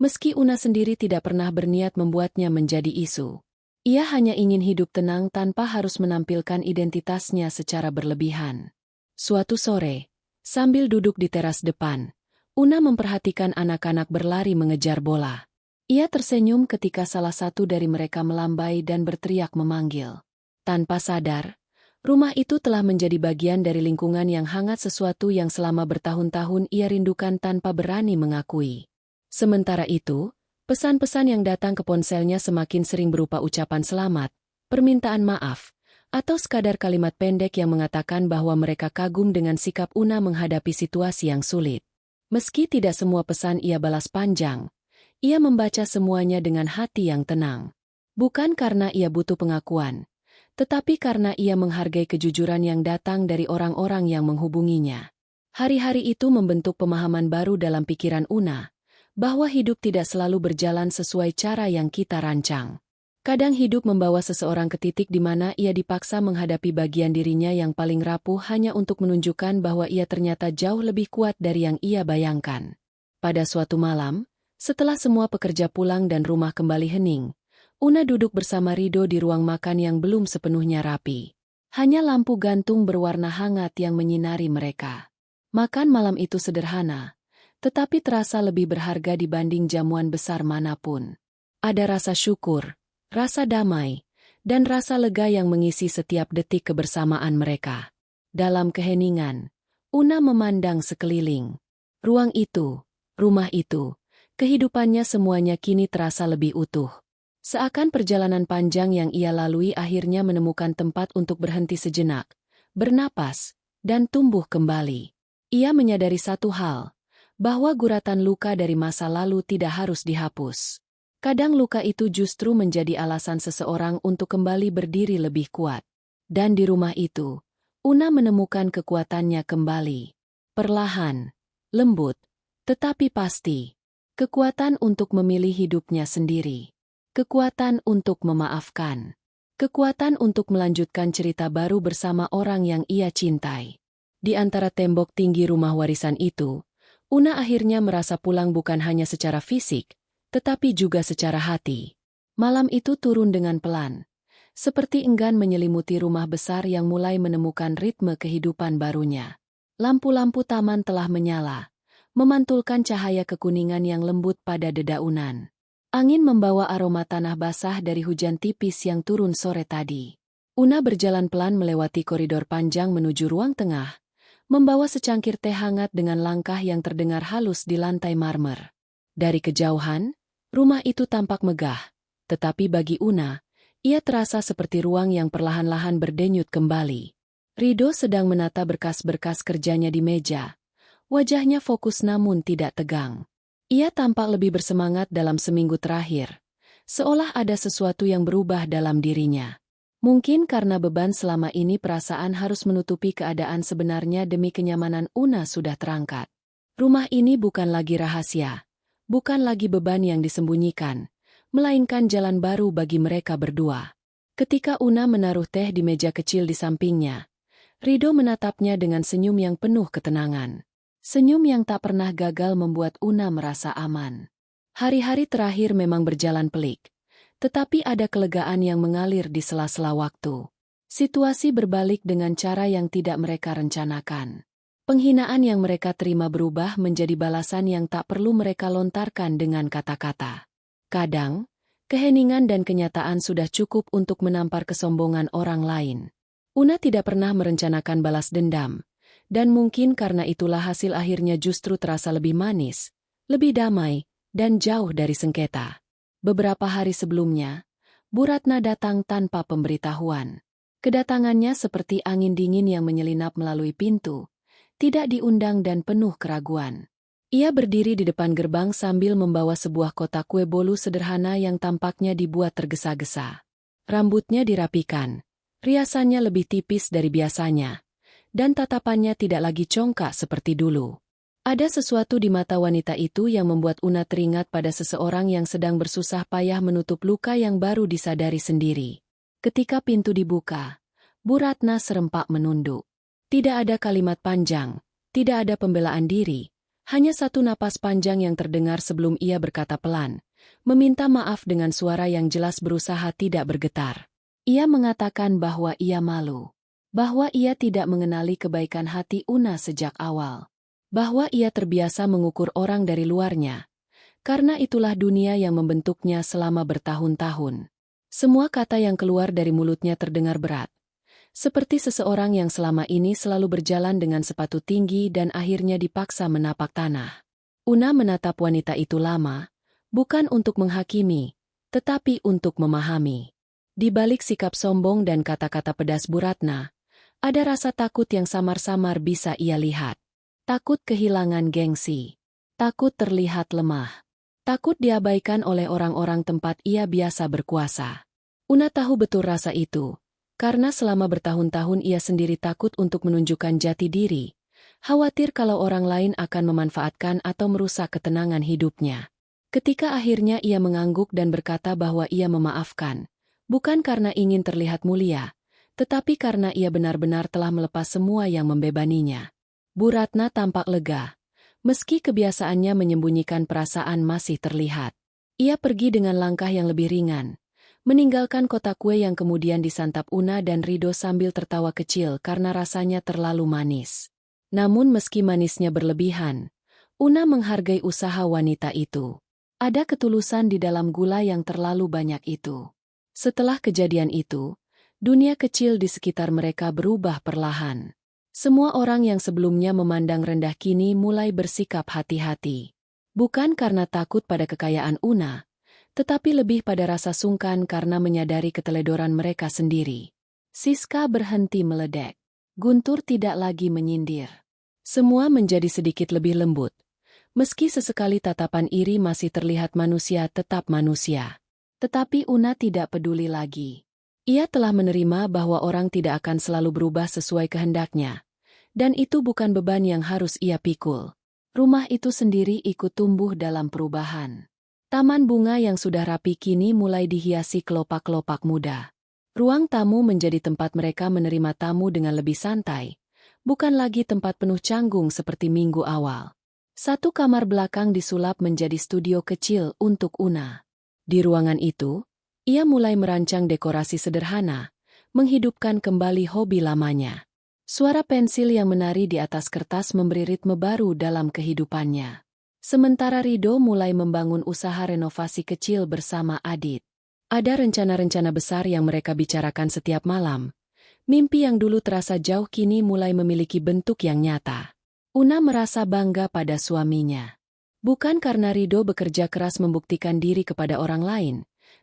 meski Una sendiri tidak pernah berniat membuatnya menjadi isu. Ia hanya ingin hidup tenang tanpa harus menampilkan identitasnya secara berlebihan. Suatu sore, sambil duduk di teras depan, Una memperhatikan anak-anak berlari mengejar bola. Ia tersenyum ketika salah satu dari mereka melambai dan berteriak memanggil. Tanpa sadar, rumah itu telah menjadi bagian dari lingkungan yang hangat, sesuatu yang selama bertahun-tahun ia rindukan tanpa berani mengakui. Sementara itu, pesan-pesan yang datang ke ponselnya semakin sering berupa ucapan selamat, permintaan maaf, atau sekadar kalimat pendek yang mengatakan bahwa mereka kagum dengan sikap Una menghadapi situasi yang sulit. Meski tidak semua pesan ia balas panjang, ia membaca semuanya dengan hati yang tenang. Bukan karena ia butuh pengakuan, tetapi karena ia menghargai kejujuran yang datang dari orang-orang yang menghubunginya. Hari-hari itu membentuk pemahaman baru dalam pikiran Una, bahwa hidup tidak selalu berjalan sesuai cara yang kita rancang. Kadang hidup membawa seseorang ke titik di mana ia dipaksa menghadapi bagian dirinya yang paling rapuh hanya untuk menunjukkan bahwa ia ternyata jauh lebih kuat dari yang ia bayangkan. Pada suatu malam, setelah semua pekerja pulang dan rumah kembali hening, Una duduk bersama Rido di ruang makan yang belum sepenuhnya rapi. Hanya lampu gantung berwarna hangat yang menyinari mereka. Makan malam itu sederhana, tetapi terasa lebih berharga dibanding jamuan besar manapun. Ada rasa syukur, rasa damai, dan rasa lega yang mengisi setiap detik kebersamaan mereka. Dalam keheningan, Una memandang sekeliling. Ruang itu, rumah itu, kehidupannya semuanya kini terasa lebih utuh. Seakan perjalanan panjang yang ia lalui akhirnya menemukan tempat untuk berhenti sejenak, bernapas, dan tumbuh kembali. Ia menyadari satu hal, bahwa guratan luka dari masa lalu tidak harus dihapus. Kadang luka itu justru menjadi alasan seseorang untuk kembali berdiri lebih kuat. Dan di rumah itu, Una menemukan kekuatannya kembali. Perlahan, lembut, tetapi pasti. Kekuatan untuk memilih hidupnya sendiri. Kekuatan untuk memaafkan. Kekuatan untuk melanjutkan cerita baru bersama orang yang ia cintai. Di antara tembok tinggi rumah warisan itu, Una akhirnya merasa pulang bukan hanya secara fisik, tetapi juga secara hati. Malam itu turun dengan pelan, seperti enggan menyelimuti rumah besar yang mulai menemukan ritme kehidupan barunya. Lampu-lampu taman telah menyala, memantulkan cahaya kekuningan yang lembut pada dedaunan. Angin membawa aroma tanah basah dari hujan tipis yang turun sore tadi. Una berjalan pelan melewati koridor panjang menuju ruang tengah, membawa secangkir teh hangat dengan langkah yang terdengar halus di lantai marmer. Dari kejauhan, rumah itu tampak megah, tetapi bagi Una, ia terasa seperti ruang yang perlahan-lahan berdenyut kembali. Rido sedang menata berkas-berkas kerjanya di meja. Wajahnya fokus namun tidak tegang. Ia tampak lebih bersemangat dalam seminggu terakhir, seolah ada sesuatu yang berubah dalam dirinya. Mungkin karena beban selama ini perasaan harus menutupi keadaan sebenarnya demi kenyamanan Una sudah terangkat. Rumah ini bukan lagi rahasia, bukan lagi beban yang disembunyikan, melainkan jalan baru bagi mereka berdua. Ketika Una menaruh teh di meja kecil di sampingnya, Rido menatapnya dengan senyum yang penuh ketenangan. Senyum yang tak pernah gagal membuat Una merasa aman. Hari-hari terakhir memang berjalan pelik. Tetapi ada kelegaan yang mengalir di sela-sela waktu. Situasi berbalik dengan cara yang tidak mereka rencanakan. Penghinaan yang mereka terima berubah menjadi balasan yang tak perlu mereka lontarkan dengan kata-kata. Kadang, keheningan dan kenyataan sudah cukup untuk menampar kesombongan orang lain. Una tidak pernah merencanakan balas dendam, dan mungkin karena itulah hasil akhirnya justru terasa lebih manis, lebih damai, dan jauh dari sengketa. Beberapa hari sebelumnya, Bu Ratna datang tanpa pemberitahuan. Kedatangannya seperti angin dingin yang menyelinap melalui pintu, tidak diundang dan penuh keraguan. Ia berdiri di depan gerbang sambil membawa sebuah kotak kue bolu sederhana yang tampaknya dibuat tergesa-gesa. Rambutnya dirapikan, riasannya lebih tipis dari biasanya, dan tatapannya tidak lagi congkak seperti dulu. Ada sesuatu di mata wanita itu yang membuat Una teringat pada seseorang yang sedang bersusah payah menutup luka yang baru disadari sendiri. Ketika pintu dibuka, Bu Ratna serempak menunduk. Tidak ada kalimat panjang, tidak ada pembelaan diri. Hanya satu napas panjang yang terdengar sebelum ia berkata pelan, meminta maaf dengan suara yang jelas berusaha tidak bergetar. Ia mengatakan bahwa ia malu, bahwa ia tidak mengenali kebaikan hati Una sejak awal, bahwa ia terbiasa mengukur orang dari luarnya, karena itulah dunia yang membentuknya selama bertahun-tahun. Semua kata yang keluar dari mulutnya terdengar berat, seperti seseorang yang selama ini selalu berjalan dengan sepatu tinggi dan akhirnya dipaksa menapak tanah. Una menatap wanita itu lama, bukan untuk menghakimi, tetapi untuk memahami. Di balik sikap sombong dan kata-kata pedas Bu Ratna, ada rasa takut yang samar-samar bisa ia lihat. Takut kehilangan gengsi, takut terlihat lemah, takut diabaikan oleh orang-orang tempat ia biasa berkuasa. Una tahu betul rasa itu. Karena selama bertahun-tahun ia sendiri takut untuk menunjukkan jati diri, khawatir kalau orang lain akan memanfaatkan atau merusak ketenangan hidupnya. Ketika akhirnya ia mengangguk dan berkata bahwa ia memaafkan, bukan karena ingin terlihat mulia, tetapi karena ia benar-benar telah melepas semua yang membebaninya. Bu Ratna tampak lega, meski kebiasaannya menyembunyikan perasaan masih terlihat. Ia pergi dengan langkah yang lebih ringan, meninggalkan kotak kue yang kemudian disantap Una dan Rido sambil tertawa kecil karena rasanya terlalu manis. Namun meski manisnya berlebihan, Una menghargai usaha wanita itu. Ada ketulusan di dalam gula yang terlalu banyak itu. Setelah kejadian itu, dunia kecil di sekitar mereka berubah perlahan. Semua orang yang sebelumnya memandang rendah kini mulai bersikap hati-hati. Bukan karena takut pada kekayaan Una, tetapi lebih pada rasa sungkan karena menyadari keteledoran mereka sendiri. Siska berhenti meledek. Guntur tidak lagi menyindir. Semua menjadi sedikit lebih lembut. Meski sesekali tatapan iri masih terlihat, manusia tetap manusia. Tetapi Una tidak peduli lagi. Ia telah menerima bahwa orang tidak akan selalu berubah sesuai kehendaknya. Dan itu bukan beban yang harus ia pikul. Rumah itu sendiri ikut tumbuh dalam perubahan. Taman bunga yang sudah rapi kini mulai dihiasi kelopak-kelopak muda. Ruang tamu menjadi tempat mereka menerima tamu dengan lebih santai, bukan lagi tempat penuh canggung seperti minggu awal. Satu kamar belakang disulap menjadi studio kecil untuk Una. Di ruangan itu, ia mulai merancang dekorasi sederhana, menghidupkan kembali hobi lamanya. Suara pensil yang menari di atas kertas memberi ritme baru dalam kehidupannya. Sementara Rido mulai membangun usaha renovasi kecil bersama Adit. Ada rencana-rencana besar yang mereka bicarakan setiap malam. Mimpi yang dulu terasa jauh kini mulai memiliki bentuk yang nyata. Una merasa bangga pada suaminya. Bukan karena Rido bekerja keras membuktikan diri kepada orang lain,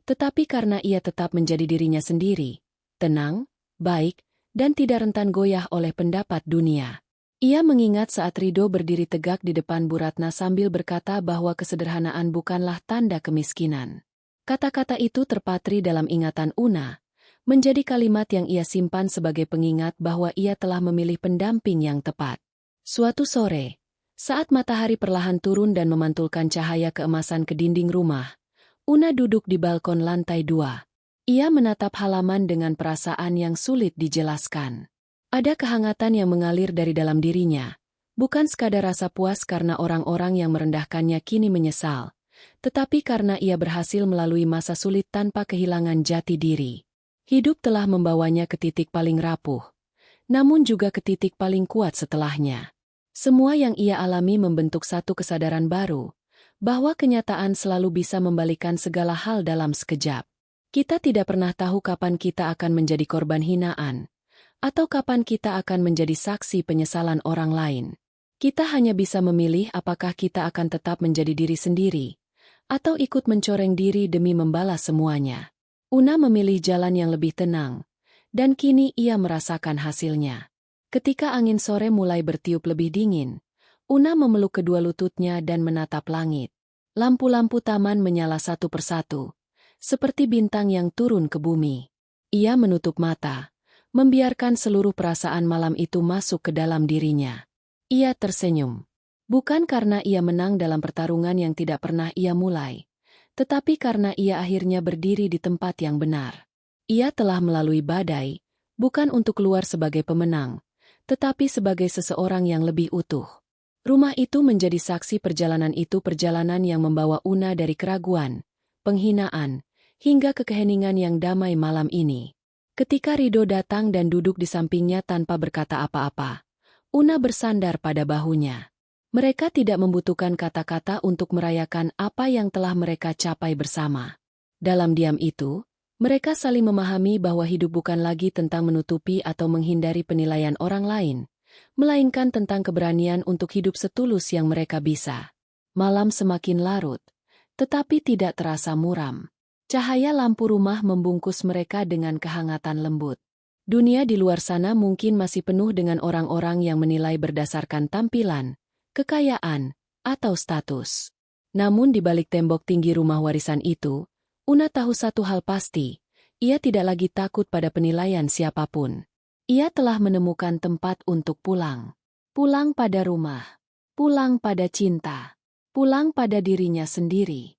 tetapi karena ia tetap menjadi dirinya sendiri, tenang, baik, dan tidak rentan goyah oleh pendapat dunia. Ia mengingat saat Rido berdiri tegak di depan Bu Ratna sambil berkata bahwa kesederhanaan bukanlah tanda kemiskinan. Kata-kata itu terpatri dalam ingatan Una, menjadi kalimat yang ia simpan sebagai pengingat bahwa ia telah memilih pendamping yang tepat. Suatu sore, saat matahari perlahan turun dan memantulkan cahaya keemasan ke dinding rumah, Una duduk di balkon lantai 2. Ia menatap halaman dengan perasaan yang sulit dijelaskan. Ada kehangatan yang mengalir dari dalam dirinya, bukan sekadar rasa puas karena orang-orang yang merendahkannya kini menyesal, tetapi karena ia berhasil melalui masa sulit tanpa kehilangan jati diri. Hidup telah membawanya ke titik paling rapuh, namun juga ke titik paling kuat setelahnya. Semua yang ia alami membentuk satu kesadaran baru, bahwa kenyataan selalu bisa membalikan segala hal dalam sekejap. Kita tidak pernah tahu kapan kita akan menjadi korban hinaan, atau kapan kita akan menjadi saksi penyesalan orang lain. Kita hanya bisa memilih apakah kita akan tetap menjadi diri sendiri, atau ikut mencoreng diri demi membalas semuanya. Una memilih jalan yang lebih tenang, dan kini ia merasakan hasilnya. Ketika angin sore mulai bertiup lebih dingin, Una memeluk kedua lututnya dan menatap langit. Lampu-lampu taman menyala satu persatu, seperti bintang yang turun ke bumi. Ia menutup mata, membiarkan seluruh perasaan malam itu masuk ke dalam dirinya. Ia tersenyum. Bukan karena ia menang dalam pertarungan yang tidak pernah ia mulai, tetapi karena ia akhirnya berdiri di tempat yang benar. Ia telah melalui badai, bukan untuk keluar sebagai pemenang, tetapi sebagai seseorang yang lebih utuh. Rumah itu menjadi saksi perjalanan yang membawa Una dari keraguan, penghinaan, hingga ke keheningan yang damai malam ini. Ketika Rido datang dan duduk di sampingnya tanpa berkata apa-apa, Una bersandar pada bahunya. Mereka tidak membutuhkan kata-kata untuk merayakan apa yang telah mereka capai bersama. Dalam diam itu, mereka saling memahami bahwa hidup bukan lagi tentang menutupi atau menghindari penilaian orang lain, melainkan tentang keberanian untuk hidup setulus yang mereka bisa. Malam semakin larut, tetapi tidak terasa muram. Cahaya lampu rumah membungkus mereka dengan kehangatan lembut. Dunia di luar sana mungkin masih penuh dengan orang-orang yang menilai berdasarkan tampilan, kekayaan, atau status. Namun di balik tembok tinggi rumah warisan itu, Una tahu satu hal pasti, ia tidak lagi takut pada penilaian siapapun. Ia telah menemukan tempat untuk pulang. Pulang pada rumah. Pulang pada cinta. Pulang pada dirinya sendiri.